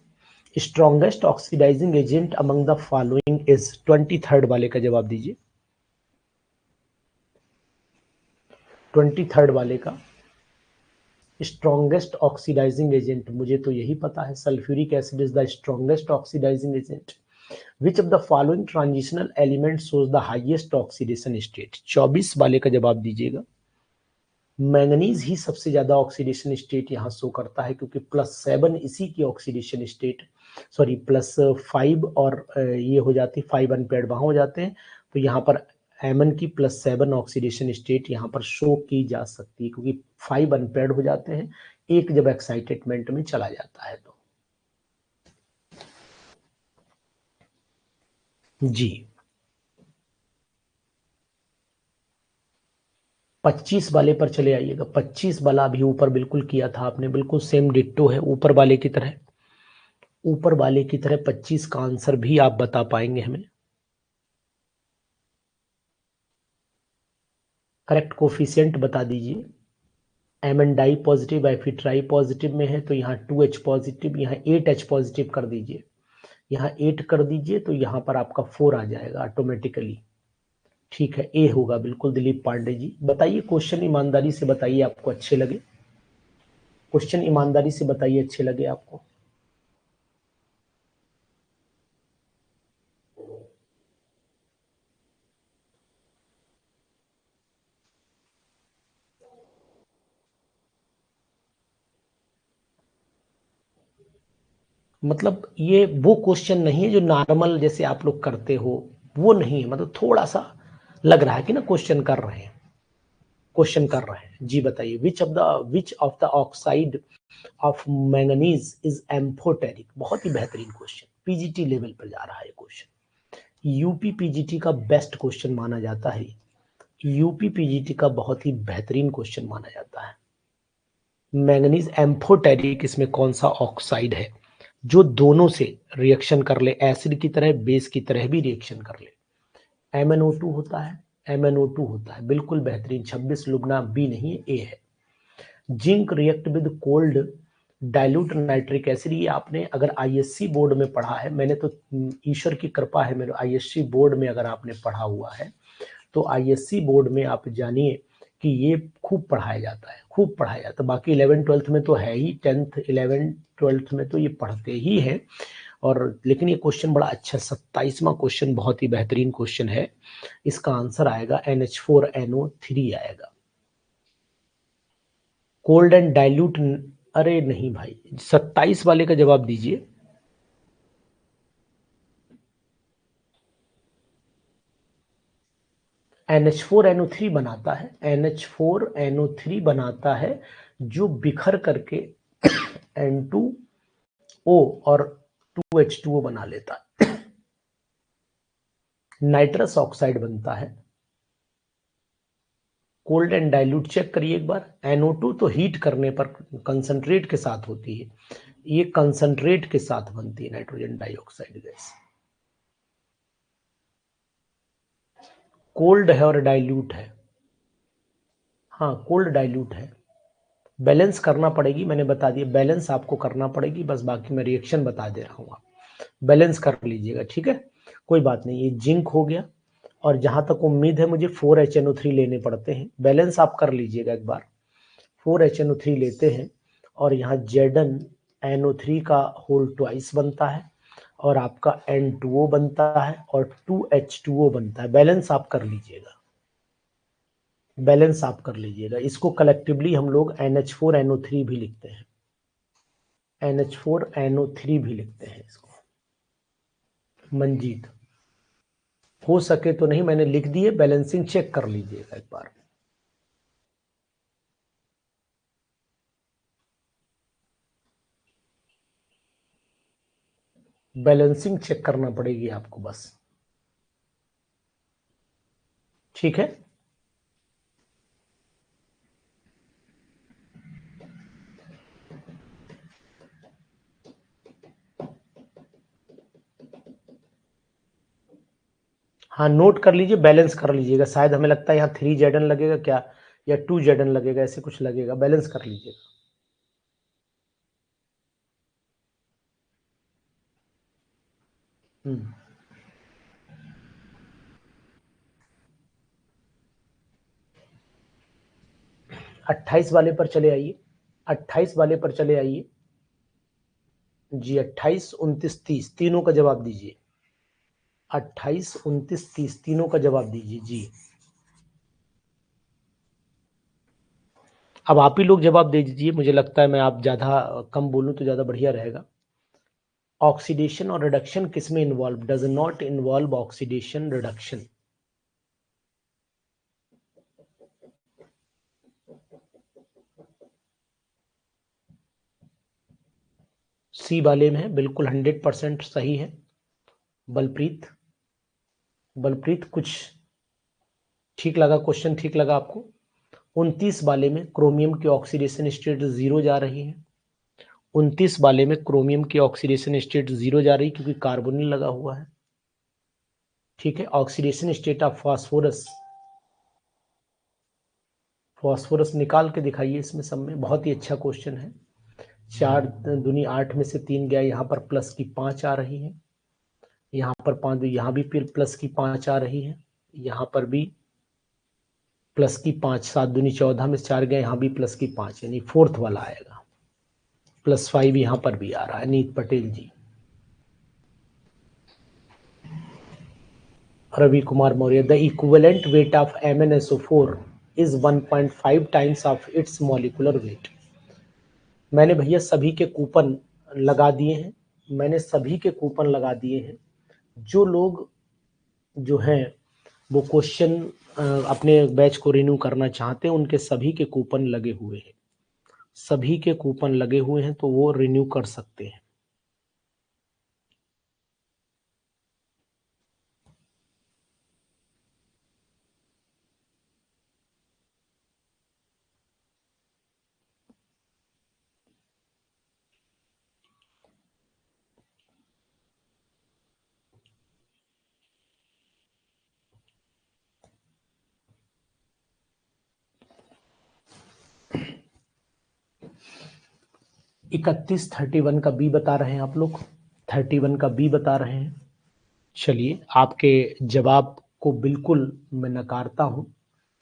Strongest oxidising agent among the following is, 23 वाले का जवाब दीजिए, 23 वाले का स्ट्रॉन्गेस्ट ऑक्सीडाइजिंग एजेंट, मुझे तो यही पता है, sulphuric acid is the strongest oxidising agent. Which of the following transitional element shows the highest oxidation state? 24 वाले का जवाब दीजिएगा। मैंगनीज ही सबसे ज्यादा ऑक्सीडेशन स्टेट यहाँ शो करता है, क्योंकि +7 इसी की ऑक्सीडेशन स्टेट, सॉरी +5 और ये हो जाती है 5 अनपेयर्ड वहां हो जाते हैं, तो यहाँ पर एमन की +7 ऑक्सीडेशन स्टेट यहाँ पर शो की जा सकती है, क्योंकि 5 अनपेयर्ड हो जाते हैं, एक जब एक्साइटेडमेंट में चला जाता है तो। जी 25 वाले पर चले आइएगा। 25 वाला अभी ऊपर बिल्कुल किया था आपने, बिल्कुल सेम डिट्टो है ऊपर वाले की तरह, ऊपर वाले की तरह 25 का आंसर भी आप बता पाएंगे हमें? करेक्ट कोफिशिएंट बता दीजिए। एमन डाई पॉजिटिव, एफी ट्राई पॉजिटिव में है, तो यहाँ 2H पॉजिटिव, यहाँ 8H पॉजिटिव कर दीजिए, यहाँ 8 कर दीजिए, तो यहाँ पर आपका 4 आ जाएगा ऑटोमेटिकली। ठीक है, ए होगा बिल्कुल दिलीप पांडे जी। बताइए क्वेश्चन ईमानदारी से बताइए, आपको अच्छे लगे क्वेश्चन, ईमानदारी से बताइए अच्छे लगे आपको। मतलब ये वो क्वेश्चन नहीं है जो नॉर्मल जैसे आप लोग करते हो, वो नहीं है। मतलब थोड़ा सा लग रहा है कि ना क्वेश्चन कर रहे हैं, क्वेश्चन कर रहे हैं। जी बताइए, विच of the oxide of manganese is amphoteric. बहुत ही बेहतरीन क्वेश्चन, पीजीटी लेवल पर जा रहा है क्वेश्चन। यूपी पीजीटी का बेस्ट क्वेश्चन माना जाता है, यूपी पीजीटी का बहुत ही बेहतरीन क्वेश्चन माना जाता है। मैंगनीज एम्फोटेरिक, इसमें कौन सा ऑक्साइड है जो दोनों से रिएक्शन कर ले, एसिड की तरह बेस की तरह भी रिएक्शन कर ले। MnO2 होता है, MnO2 होता है, बिल्कुल बेहतरीन। 26 लुबना बी नहीं है, ए है। Zinc react with cold dilute nitric acid, ये आपने अगर आईएससी बोर्ड में पढ़ा है, मैंने तो ईश्वर की कृपा है मेरे आईएससी बोर्ड में अगर आपने पढ़ा हुआ है तो आईएससी बोर्ड में आप जानिए कि ये खूब पढ़ाया जाता है, खूब पढ़ाया जाता है। बाकी 11th-12th में तो है ही, 10th 11th 12th में तो ये पढ़ते ही हैं। और लेकिन ये क्वेश्चन बड़ा अच्छा, 27वां क्वेश्चन बहुत ही बेहतरीन क्वेश्चन है। इसका आंसर आएगा NH4NO3 आएगा। कोल्ड एंड डाइल्यूट, अरे नहीं भाई, 27 वाले का जवाब दीजिए। NH4NO3 बनाता है, NH4NO3 बनाता है जो बिखर करके N2O और 2H2O बना लेता है। नाइट्रस ऑक्साइड बनता है। कोल्ड एंड डाइल्यूट चेक करिए एक बार। NO2 तो हीट करने पर कंसंट्रेट के साथ होती है, ये कंसंट्रेट के साथ बनती है नाइट्रोजन डाइऑक्साइड गैस। कोल्ड है और डाइल्यूट है, हाँ कोल्ड डाइल्यूट है। बैलेंस करना पड़ेगी, मैंने बता दिया बैलेंस आपको करना पड़ेगी, बस बाकी मैं रिएक्शन बता दे रहा हूँ, आप बैलेंस कर लीजिएगा, ठीक है। कोई बात नहीं, ये जिंक हो गया, और जहां तक उम्मीद है मुझे 4HNO3 लेने पड़ते हैं, बैलेंस आप कर लीजिएगा एक बार। 4HNO3 लेते हैं और यहाँ ZnNO3 का होल ट्वाइस बनता है और आपका N2O बनता है और 2H2O बनता है। बैलेंस आप कर लीजिएगा, बैलेंस आप कर लीजिएगा। इसको कलेक्टिवली हम लोग NH4NO3 भी लिखते हैं, NH4NO3 भी लिखते हैं इसको। मंजीत, हो सके तो नहीं, मैंने लिख दिए, बैलेंसिंग चेक कर लीजिएगा एक बार। बैलेंसिंग चेक करना पड़ेगी आपको बस, ठीक है। हाँ नोट कर लीजिए, बैलेंस कर लीजिएगा। शायद हमें लगता है यहाँ 3Zn लगेगा क्या, या 2Zn लगेगा, ऐसे कुछ लगेगा, बैलेंस कर लीजिएगा। हम्म 28 वाले पर चले आइए, 28 वाले पर चले आइए जी। 28, 29, 30 तीनों का जवाब दीजिए। 28, 29, 30 तीनों का जवाब दीजिए जी। अब आप ही लोग जवाब दे दीजिए, मुझे लगता है मैं आप ज़्यादा कम बोलूँ तो ज़्यादा बढ़िया रहेगा। ऑक्सीडेशन और रिडक्शन किस में involve, does not involve oxidation reduction. C वाले में है, बिल्कुल 100% सही है। बलप्रीत, बलप्रीत कुछ ठीक लगा, क्वेश्चन ठीक लगा आपको। 29 वाले में क्रोमियम की ऑक्सीडेशन स्टेट 0 जा रही है, 29 वाले में क्रोमियम की ऑक्सीडेशन स्टेट 0 जा रही है क्योंकि कार्बोनिल लगा हुआ है, ठीक है। Oxidation state of phosphorus, phosphorus निकाल के दिखाइए इसमें सब में, बहुत ही अच्छा क्वेश्चन है। 4 दूनी 8 में से 3 गया, यहाँ पर प्लस की 5 आ रही है, यहाँ पर 5, यहाँ भी फिर प्लस की 5 आ रही है। यहाँ पर भी प्लस की 5, 7 दूनी 14 में 4 गए, यहाँ भी प्लस की 5, यानी फोर्थ वाला आएगा। +5 यहाँ पर भी आ रहा है। Neet Patel ji, Ravi Kumar Maurya, the equivalent weight of MnSO4 is 1.5 times of its molecular weight. मैंने भैया सभी के कूपन लगा दिए हैं, मैंने सभी के कूपन लगा दिए हैं। जो लोग जो हैं वो क्वेश्चन अपने बैच को रिन्यू करना चाहते हैं, उनके सभी के कूपन लगे हुए हैं, सभी के कूपन लगे हुए हैं, तो वो रिन्यू कर सकते हैं। इकतीस 31 का बी बता रहे हैं आप लोग, 31 का बी बता रहे हैं। चलिए, आपके जवाब को बिल्कुल मैं नकारता हूं,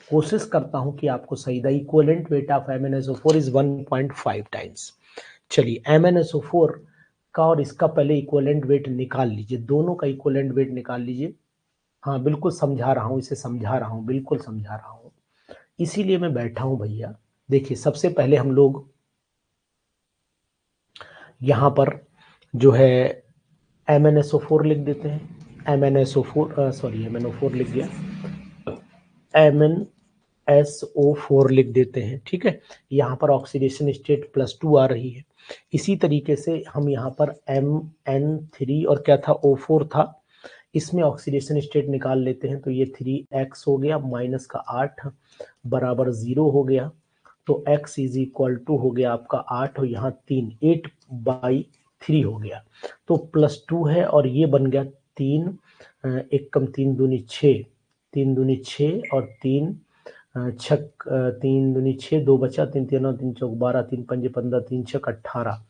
कोशिश करता हूं कि आपको सही। The equivalent weight of MnSO4 is 1.5 times. चलिए, MnSO4 का और इसका पहले इक्विवेलेंट वेट निकाल लीजिए, दोनों का इक्विवेलेंट वेट निकाल लीजिए। हाँ बिल्कुल समझा रहा हूँ, इसे समझा रहा हूँ, बिल्कुल समझा रहा हूँ, इसीलिए मैं बैठा हूँ भैया। देखिए, सबसे पहले हम लोग यहाँ पर जो है MnSO4 लिख देते हैं। MnO4 लिख गया, MnSO4 लिख देते हैं, ठीक है। यहाँ पर ऑक्सीडेशन स्टेट +2 आ रही है। इसी तरीके से हम यहाँ पर MN3 और क्या था, O4 था, इसमें ऑक्सीडेशन स्टेट निकाल लेते हैं। तो ये 3x हो गया, माइनस का 8 बराबर 0 हो गया। तो x इज इक्वल टू हो गया आपका 8 और यहाँ 3, 8/3 हो गया। तो +2 है और ये बन गया 3, 1 कम 3 दूनी 6, 3 दूनी 6 और 3 छक 3 दूनी 6, 2 बचा, 3 3 9 3 चौक 12, 3 पंजे 15, 3 छक 18।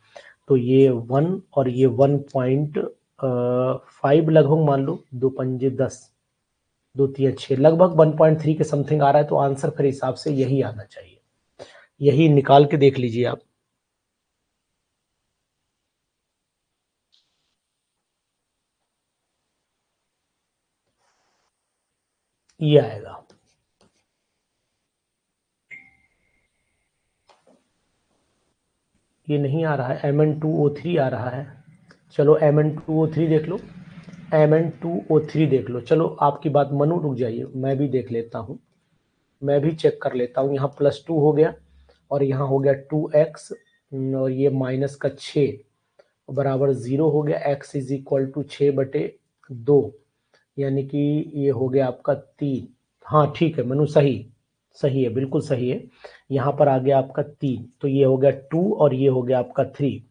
तो ये 1 और ये 1.5 लगभग मान लो, 2 पंजे 10, 2 3 6, लगभग 1.3 के समथिंग आ रहा है। तो आंसर फिर हिसाब से यही आना चाहिए, यही निकाल के देख लीजिए आप। ये आएगा, ये नहीं आ रहा है, Mn2O3 आ रहा है। चलो Mn2O3 देख लो, Mn2O3 देख लो। चलो आपकी बात, मनु रुक जाइए, मैं भी देख लेता हूँ, मैं भी चेक कर लेता हूँ। यहाँ +2 हो गया और यहाँ हो गया 2x और ये माइनस का 6 बराबर 0 हो गया। x इज इक्वल टू 6/2, यानी कि ये हो गया आपका 3। हाँ ठीक है मनु, सही सही है, बिल्कुल सही है। यहाँ पर आ गया आपका 3, तो ये हो गया 2 और ये हो गया आपका 3।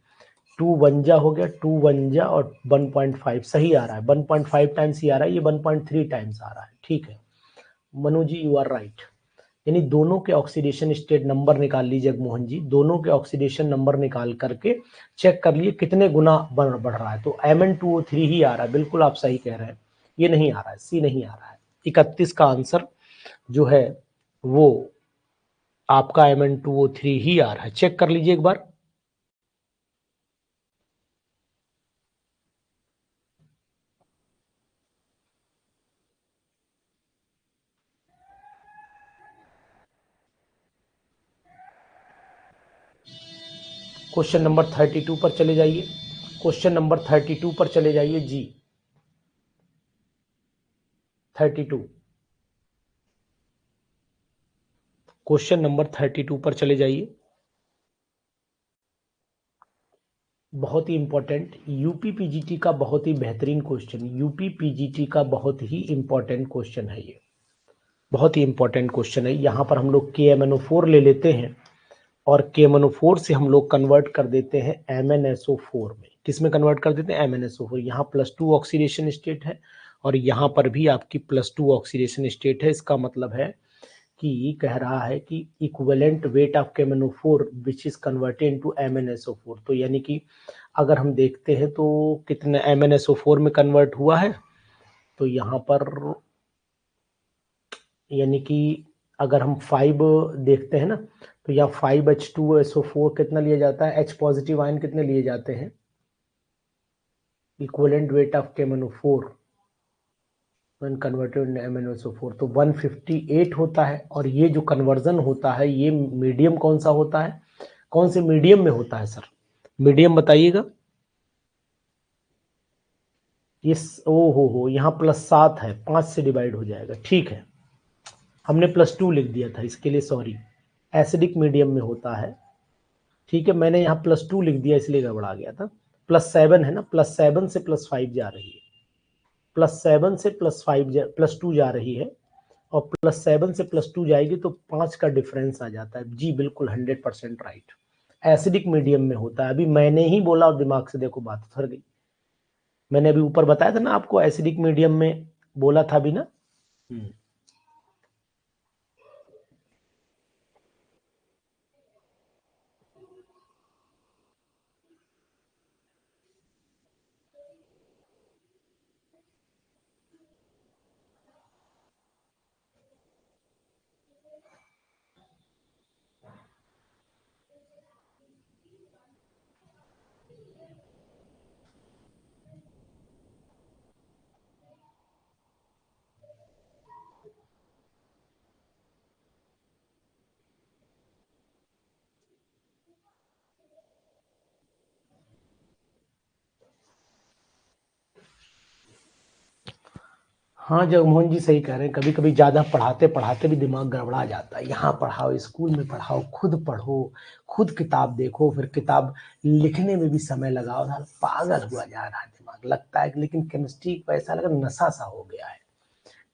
2 1 जा हो गया, 2 1 जा और 1.5 सही आ रहा है, 1.5 टाइम्स ही आ रहा है, ये 1.3 टाइम्स आ रहा है। ठीक है मनु जी, यू आर राइट। यानी दोनों के ऑक्सीडेशन स्टेट नंबर निकाल लीजिए जगमोहन जी, दोनों के ऑक्सीडेशन नंबर निकाल करके चेक कर लिए कितने गुना बढ़ रहा है। तो Mn2O3 ही आ रहा है, बिल्कुल आप सही कह रहे हैं, ये नहीं आ रहा है, सी नहीं आ रहा है। 31 का आंसर जो है वो आपका Mn2O3 ही आ रहा है, चेक कर लीजिए एक बार। क्वेश्चन नंबर 32 पर चले जाइए, क्वेश्चन नंबर 32 पर चले जाइए जी, 32, क्वेश्चन नंबर 32 पर चले जाइए। बहुत ही इंपॉर्टेंट, यूपी पीजीटी का बहुत ही बेहतरीन क्वेश्चन, यूपी पीजीटी का बहुत ही इंपॉर्टेंट क्वेश्चन है ये, बहुत ही इंपॉर्टेंट क्वेश्चन है। यहाँ पर हम लोग KMnO4 ले लेते हैं और KMnO4 से हम लोग कन्वर्ट कर देते हैं MnSO4 में। किस में कन्वर्ट कर देते हैं? MnSO4। यहाँ +2 ऑक्सीडेशन स्टेट है और यहाँ पर भी आपकी +2 ऑक्सीडेशन स्टेट है। इसका मतलब है कि कह रहा है कि equivalent weight of KMnO4 which is converted into MnSO4। तो यानी कि अगर हम देखते हैं तो कितने MnSO4 में कन्वर्ट हुआ है, तो यहाँ पर यानी कि अगर हम 5 देखते हैं ना, तो यहाँ 5H2SO4 कितना लिया जाता है, H पॉजिटिव आयन कितने लिए जाते हैं, equivalent weight of KMnO4 when converted in MnSO4, तो 158 होता है। और ये जो कन्वर्जन होता है ये मीडियम कौन सा होता है, कौन से मीडियम में होता है सर, मीडियम बताइएगा। ये ओ हो यहाँ +7 है, 5 से डिवाइड हो जाएगा, ठीक है, हमने +2 लिख दिया था, इसके लिए सॉरी। एसिडिक मीडियम में होता है, ठीक है, मैंने यहाँ +2 लिख दिया इसलिए गड़बड़ा गया था। +7 है ना, +7 से +5 जा रही है, +7 से +2 जा रही है, और +7 से +2 जाएगी तो 5 का डिफरेंस आ जाता है। जी बिल्कुल 100% राइट, एसिडिक मीडियम में होता है। अभी मैंने ही बोला और दिमाग से देखो बात उतर गई। मैंने अभी ऊपर बताया था ना आपको, एसिडिक मीडियम में बोला था भी ना। हाँ जगमोहन जी सही कह रहे हैं, कभी कभी ज़्यादा पढ़ाते पढ़ाते भी दिमाग गड़बड़ा जाता है। यहाँ पढ़ाओ, स्कूल में पढ़ाओ, खुद पढ़ो, खुद किताब देखो, फिर किताब लिखने में भी समय लगाओ ना, पागल हुआ जा रहा है दिमाग, लगता है। लेकिन केमिस्ट्री को ऐसा लगा नशा सा हो गया है,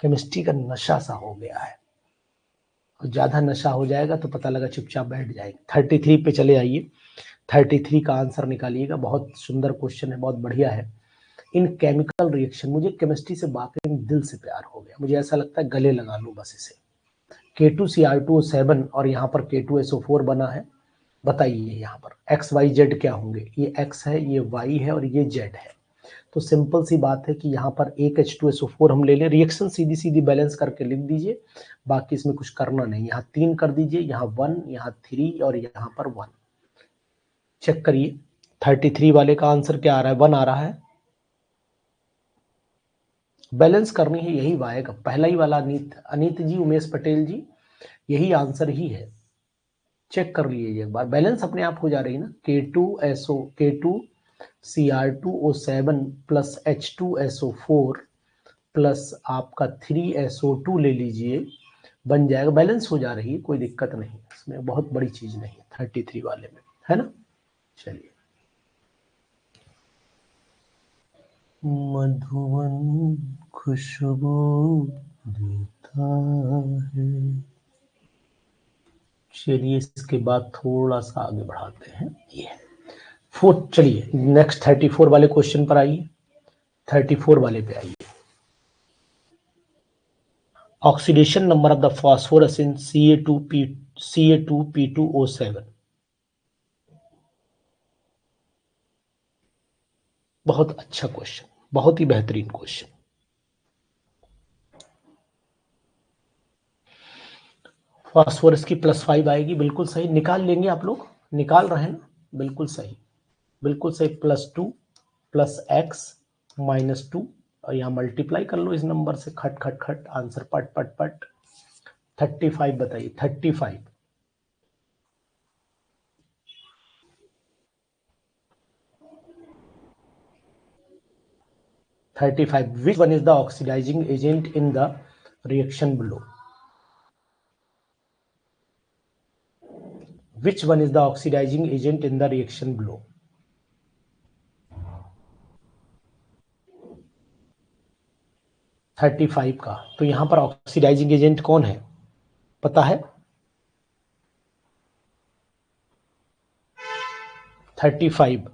केमिस्ट्री का नशा सा हो गया है, और ज़्यादा नशा हो जाएगा तो पता लगा चुपचाप बैठ जाएंगे। 33 पे चले आइए, 33 का आंसर निकालिएगा। बहुत सुंदर क्वेश्चन है, बहुत बढ़िया है। इन केमिकल रिएक्शन, मुझे केमिस्ट्री से वाकई दिल से प्यार हो गया, मुझे ऐसा लगता है गले लगा लूं बस इसे। K2Cr2O7 और यहाँ पर K2SO4 बना है। बताइए यहाँ पर XYZ क्या होंगे, ये X है, ये Y है और ये Z है। तो सिंपल सी बात है कि यहाँ पर एक H2SO4 हम ले लें, रिएक्शन सीधी सीधी बैलेंस करके लिख दीजिए, बाकी इसमें कुछ करना नहीं। यहाँ 3 कर दीजिए, यहाँ 1, यहाँ 3 और यहाँ पर 1। चेक करिए 33 वाले का आंसर क्या आ रहा है, 1 आ रहा है। बैलेंस करनी है, यही वाएगा पहला ही वाला। अनीत जी, उमेश पटेल जी, यही आंसर ही है। चेक कर लीजिए एक बार, बैलेंस अपने आप हो जा रही है ना। K2Cr2O7 प्लस H2SO4 प्लस आपका 3SO2 ले लीजिए, बन जाएगा, बैलेंस हो जा रही है, कोई दिक्कत नहीं इसमें, बहुत बड़ी चीज नहीं है 33 वाले में, है ना। चलिए, मधुवन खुशबू देता है। चलिए इसके बाद थोड़ा सा आगे बढ़ाते हैं। ये फोर्थ, चलिए नेक्स्ट 34 वाले क्वेश्चन पर आइए। 34 वाले पे आइए। Oxidation number of the phosphorus in Ca2P2O7। बहुत अच्छा क्वेश्चन, बहुत ही बेहतरीन क्वेश्चन। फास्फोरस की +5 आएगी, बिल्कुल सही, निकाल लेंगे आप लोग, निकाल रहे हैं ना, बिल्कुल सही, बिल्कुल सही। +2 + x -2 और यहाँ मल्टीप्लाई कर लो इस नंबर से, खट खट खट, आंसर पट पट पट। 35 बताइए, 35। 35, which one is the oxidizing agent in the reaction below? Which one is the oxidizing agent in the reaction below? $35 का, तो यहां पर ऑक्सीडाइजिंग एजेंट कौन है पता है? 35,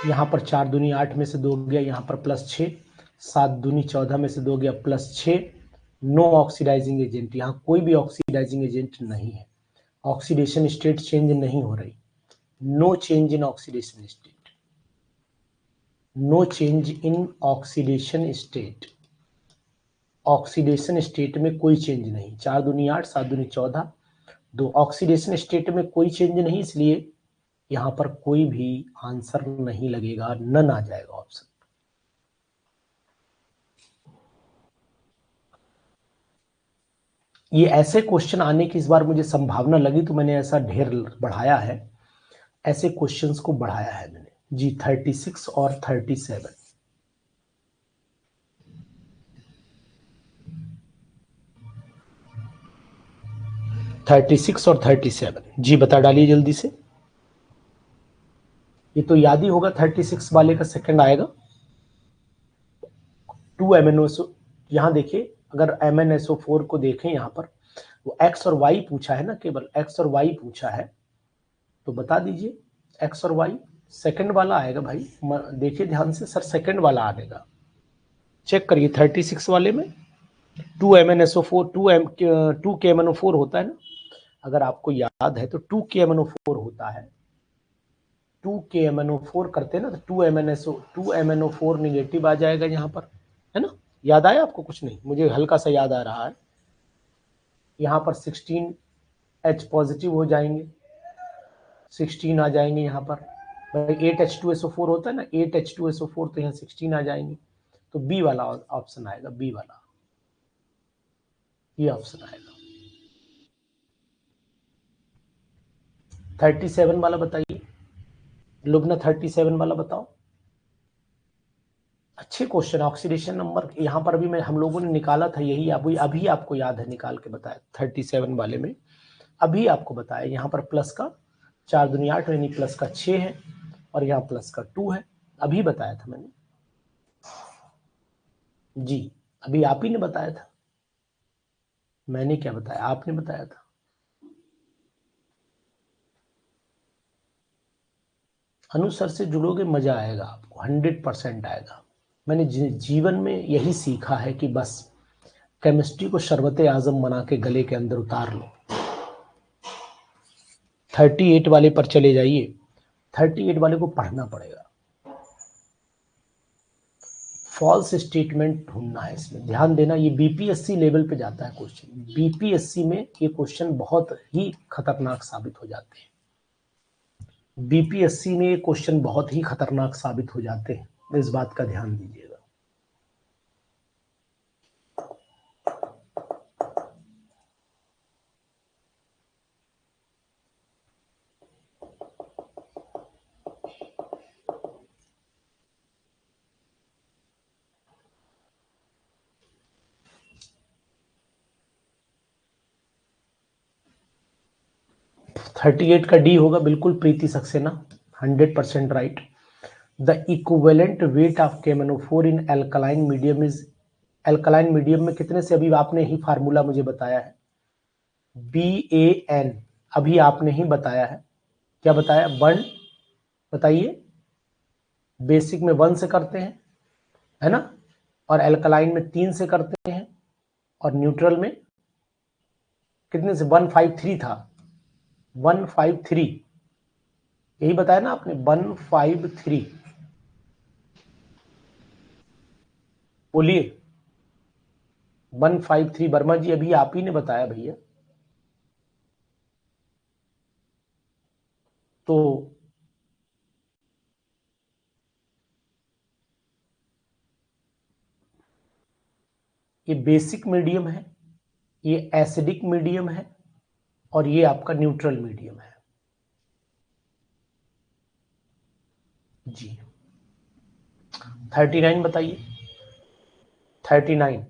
यहाँ पर 4 दूनी 8 में से 2 गया, यहाँ पर +6, 7 दूनी 14 में से 2 गया, +6। नो ऑक्सीडाइजिंग एजेंट, यहाँ कोई भी ऑक्सीडाइजिंग एजेंट नहीं है, ऑक्सीडेशन स्टेट चेंज नहीं हो रही, no change in oxidation state. No change in oxidation state, oxidation state में कोई चेंज नहीं, 4 दूनी 8 7 दूनी 14, 2 ऑक्सीडेशन स्टेट में कोई चेंज नहीं, इसलिए यहां पर कोई भी आंसर नहीं लगेगा, नन आ जाएगा ऑप्शन। ये ऐसे क्वेश्चन आने की इस बार मुझे संभावना लगी तो मैंने ऐसा ढेर बढ़ाया है, ऐसे क्वेश्चंस को बढ़ाया है मैंने जी। 36 और 37, 36 और 37 जी बता डालिए जल्दी से। ये तो याद ही होगा, 36 वाले का सेकंड आएगा 2MnSO। यहाँ देखिए, अगर MnSO4 को देखें यहाँ पर, वो x और y पूछा है ना, केवल x और y पूछा है, तो बता दीजिए x और y। सेकंड वाला आएगा भाई, देखिए ध्यान से सर, सेकंड वाला आएगा, चेक करिए 36 वाले में 2MnSO4 2KMnO4 होता है ना, अगर आपको याद है तो 2KMnO4 होता है, 2KMnO4 करते हैं ना तो 2MnO4 निगेटिव आ जाएगा यहाँ पर, है ना। याद आया आपको? कुछ नहीं, मुझे हल्का सा याद आ रहा है। यहाँ पर 16H पॉजिटिव हो जाएंगे, 16 आ जाएंगे यहाँ पर, भाई 8H2SO4 होता है ना, 8H2SO4, तो यहाँ 16 आ जाएंगे, तो बी वाला ऑप्शन आएगा, बी वाला, ये ऑप्शन आएगा। 37 वाला बताइए, लुबना 37 वाला बताओ। अच्छे क्वेश्चन, ऑक्सीडेशन नंबर यहाँ पर भी हम लोगों ने निकाला था, यही अभी आपको याद है, निकाल के बताया 37 वाले में, अभी आपको बताया। यहाँ पर प्लस का 4 दूनी 8 यानी प्लस का 6 है, और यहाँ प्लस का 2 है, अभी बताया था मैंने जी, अभी आप ही ने बताया था, मैंने क्या बताया, आपने बताया था। अनुसर से जुड़ोगे, मजा आएगा आपको, 100% आएगा। मैंने जीवन में यही सीखा है कि बस केमिस्ट्री को शरबते आजम बना के गले के अंदर उतार लो। 38 वाले पर चले जाइए, 38 वाले को पढ़ना पड़ेगा, फॉल्स स्टेटमेंट ढूंढना है इसमें, ध्यान देना। ये बीपीएससी लेवल पे जाता है क्वेश्चन, बीपीएससी में ये क्वेश्चन बहुत ही खतरनाक साबित हो जाते हैं, बीपीएससी में ये क्वेश्चन बहुत ही खतरनाक साबित हो जाते हैं, इस बात का ध्यान दीजिएगा। 38 का डी होगा बिल्कुल, Preeti Saxena, 100% right. The equivalent weight of KMnO4 in alkaline medium is, alkaline medium में कितने से, अभी आपने ही फार्मूला मुझे बताया है, BAN, अभी आपने ही बताया है, क्या बताया, 1, बताइए, बेसिक में 1 से करते हैं, है ना, और एल्कलाइन में 3 से करते हैं, और न्यूट्रल में कितने से, 153 था, 153, यही बताया ना आपने, 153, बोलिए 153, वर्मा जी अभी आप ही ने बताया भैया। तो ये बेसिक मीडियम है, ये एसिडिक मीडियम है, और ये आपका न्यूट्रल मीडियम है जी। 39 बताइए, 39,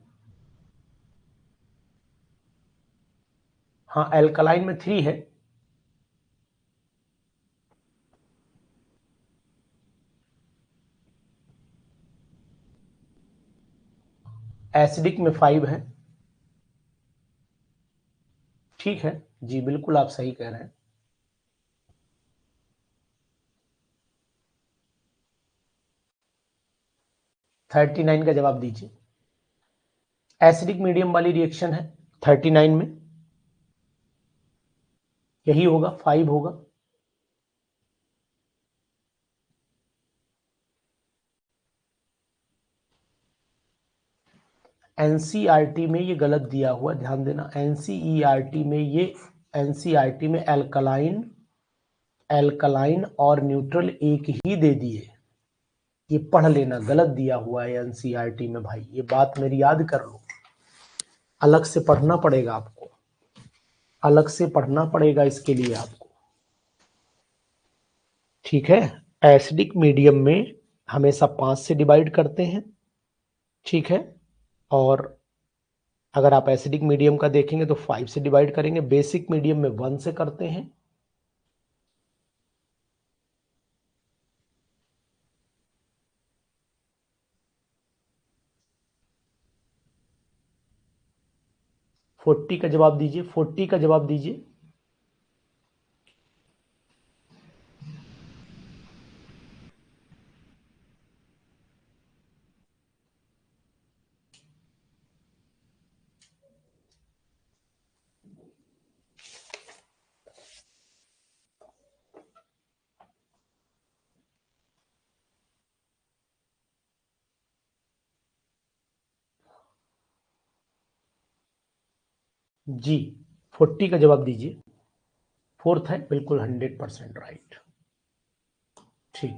हाँ एल्कलाइन में 3 है, एसिडिक में 5 है, ठीक है जी, बिल्कुल आप सही कह रहे हैं। थर्टी नाइन का जवाब दीजिए, एसिडिक मीडियम वाली रिएक्शन है 39 में, यही होगा, 5 होगा। एनसीईआरटी में ये गलत दिया हुआ, ध्यान देना। एनसीईआरटी में एल्कलाइन और न्यूट्रल एक ही दे दिए। ये पढ़ लेना, गलत दिया हुआ है एनसीईआरटी में भाई, ये बात मेरी याद कर लो। अलग से पढ़ना पड़ेगा आपको, अलग से पढ़ना पड़ेगा इसके लिए आपको, ठीक है। एसिडिक मीडियम में हमेशा 5 से डिवाइड करते हैं, ठीक है। और अगर आप एसिडिक मीडियम का देखेंगे तो 5 से डिवाइड करेंगे। बेसिक मीडियम में 1 से करते हैं। फोर्टी का जवाब दीजिए, 40 का जवाब दीजिए। जी 40 का जवाब दीजिए। फोर्थ है, बिल्कुल 100% राइट। ठीक,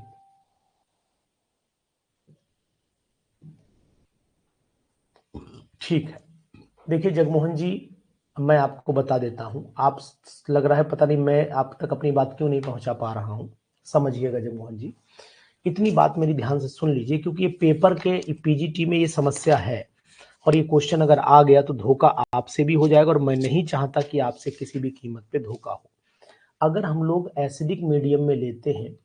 ठीक है। देखिए जगमोहन जी, मैं आपको बता देता हूं, आप लग रहा है पता नहीं मैं आप तक अपनी बात क्यों नहीं पहुंचा पा रहा हूं। समझिएगा जगमोहन जी, इतनी बात मेरी ध्यान से सुन लीजिए, क्योंकि ये पेपर के पीजीटी में ये समस्या है, और ये क्वेश्चन अगर आ गया तो धोखा आपसे भी हो जाएगा, और मैं नहीं चाहता कि आपसे किसी भी कीमत पे धोखा हो। अगर हम लोग एसिडिक मीडियम में लेते हैं,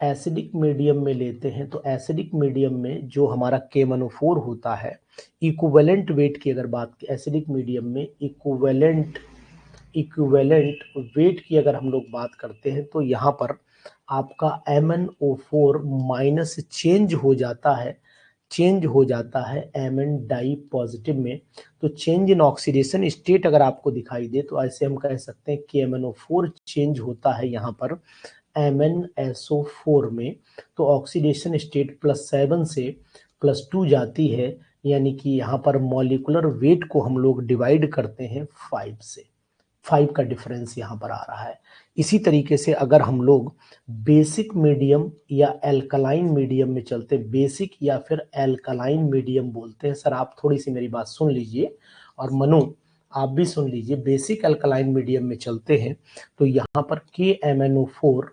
एसिडिक मीडियम में लेते हैं तो एसिडिक मीडियम में जो हमारा KMnO4 होता है, इक्विवेलेंट वेट की अगर बात की, एसिडिक मीडियम में इक्विवेलेंट वेट की अगर हम लोग बात करते हैं, तो यहाँ पर आपका MnO4 माइनस चेंज हो जाता है, Mn डाई पॉजिटिव में। तो चेंज इन ऑक्सीडेशन स्टेट अगर आपको दिखाई दे तो ऐसे हम कह सकते हैं कि MnO4 चेंज होता है यहाँ पर MnSO4 में। तो ऑक्सीडेशन स्टेट +7 से +2 जाती है, यानी कि यहाँ पर मॉलिक्यूलर वेट को हम लोग डिवाइड करते हैं 5 से। 5 का डिफरेंस यहाँ पर आ रहा है। इसी तरीके से अगर हम लोग बेसिक मीडियम या एल्कलाइन मीडियम में चलते, बेसिक या फिर एल्कलाइन मीडियम बोलते हैं। सर आप थोड़ी सी मेरी बात सुन लीजिए, और मनु आप भी सुन लीजिए। बेसिक एल्कलाइन मीडियम में चलते हैं तो यहाँ पर KMnO4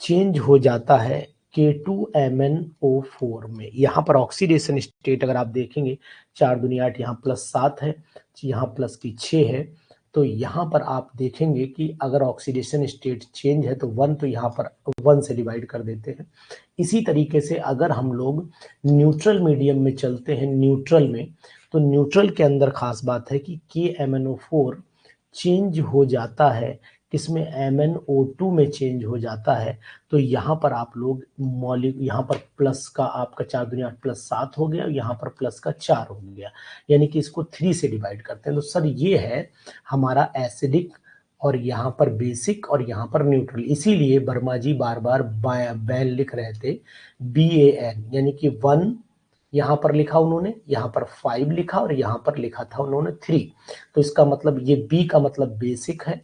चेंज हो जाता है K2MnO4 में। यहाँ पर ऑक्सीडेशन स्टेट अगर आप देखेंगे 4 दूनी 8, यहाँ +7 है, यहाँ प्लस की 6 है। तो यहाँ पर आप देखेंगे कि अगर ऑक्सीडेशन स्टेट चेंज है तो 1, तो यहाँ पर 1 से डिवाइड कर देते हैं। इसी तरीके से अगर हम लोग न्यूट्रल मीडियम में चलते हैं, न्यूट्रल में, तो न्यूट्रल के अंदर खास बात है कि KMnO4 चेंज हो जाता है, किसमें MnO2 में चेंज हो जाता है। तो यहाँ पर आप लोग यहाँ पर प्लस का आपका 4 दूनी 8 +7 हो गया, यहाँ पर प्लस का 4 हो गया, यानी कि इसको 3 से डिवाइड करते हैं। तो सर ये है हमारा एसिडिक, और यहाँ पर बेसिक, और यहाँ पर न्यूट्रल। इसीलिए वर्मा जी बार बार बैन लिख रहे थे, BAN, यानी कि 1 यहाँ पर लिखा उन्होंने, यहाँ पर 5 लिखा, और यहाँ पर लिखा था उन्होंने 3। तो इसका मतलब ये B का मतलब बेसिक है,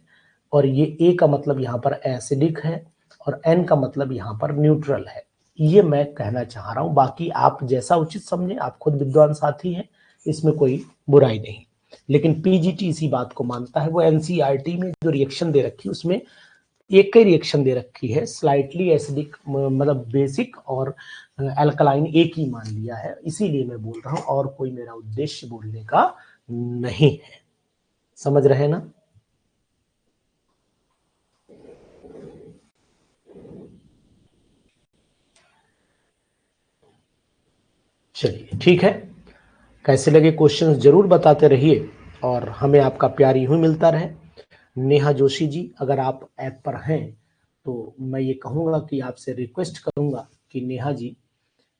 और ये A का मतलब यहाँ पर एसिडिक है, और N का मतलब यहाँ पर न्यूट्रल है। ये मैं कहना चाह रहा हूँ। बाकी आप जैसा उचित समझे, आप खुद विद्वान साथी हैं, इसमें कोई बुराई नहीं। लेकिन पीजीटी इसी बात को मानता है। वो एनसीईआरटी में जो रिएक्शन दे रखी है उसमें एक ही रिएक्शन दे रखी है, स्लाइटली एसिडिक, मतलब बेसिक और अल्कलाइन एक ही मान लिया है। इसीलिए मैं बोल रहा हूँ, और कोई मेरा उद्देश्य बोलने का नहीं है। समझ रहे हैं ना? चलिए ठीक है। कैसे लगे क्वेश्चंस जरूर बताते रहिए, और हमें आपका प्यार यूं ही मिलता रहे। नेहा जोशी जी, अगर आप ऐप पर हैं तो मैं ये कहूँगा कि आपसे रिक्वेस्ट करूँगा कि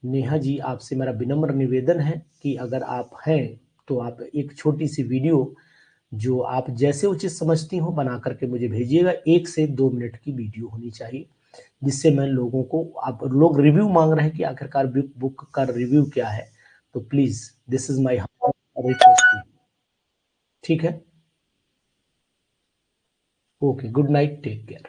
नेहा जी आपसे मेरा विनम्र निवेदन है कि अगर आप हैं तो आप एक छोटी सी वीडियो जो आप जैसे उचित समझती हो बना करके मुझे भेजिएगा। 1 से 2 मिनट की वीडियो होनी चाहिए, जिससे मैं लोगों को, आप लोग रिव्यू मांग रहे हैं कि आखिरकार बुक का रिव्यू क्या है, तो please this is my request. ठीक है, okay, good night, take care.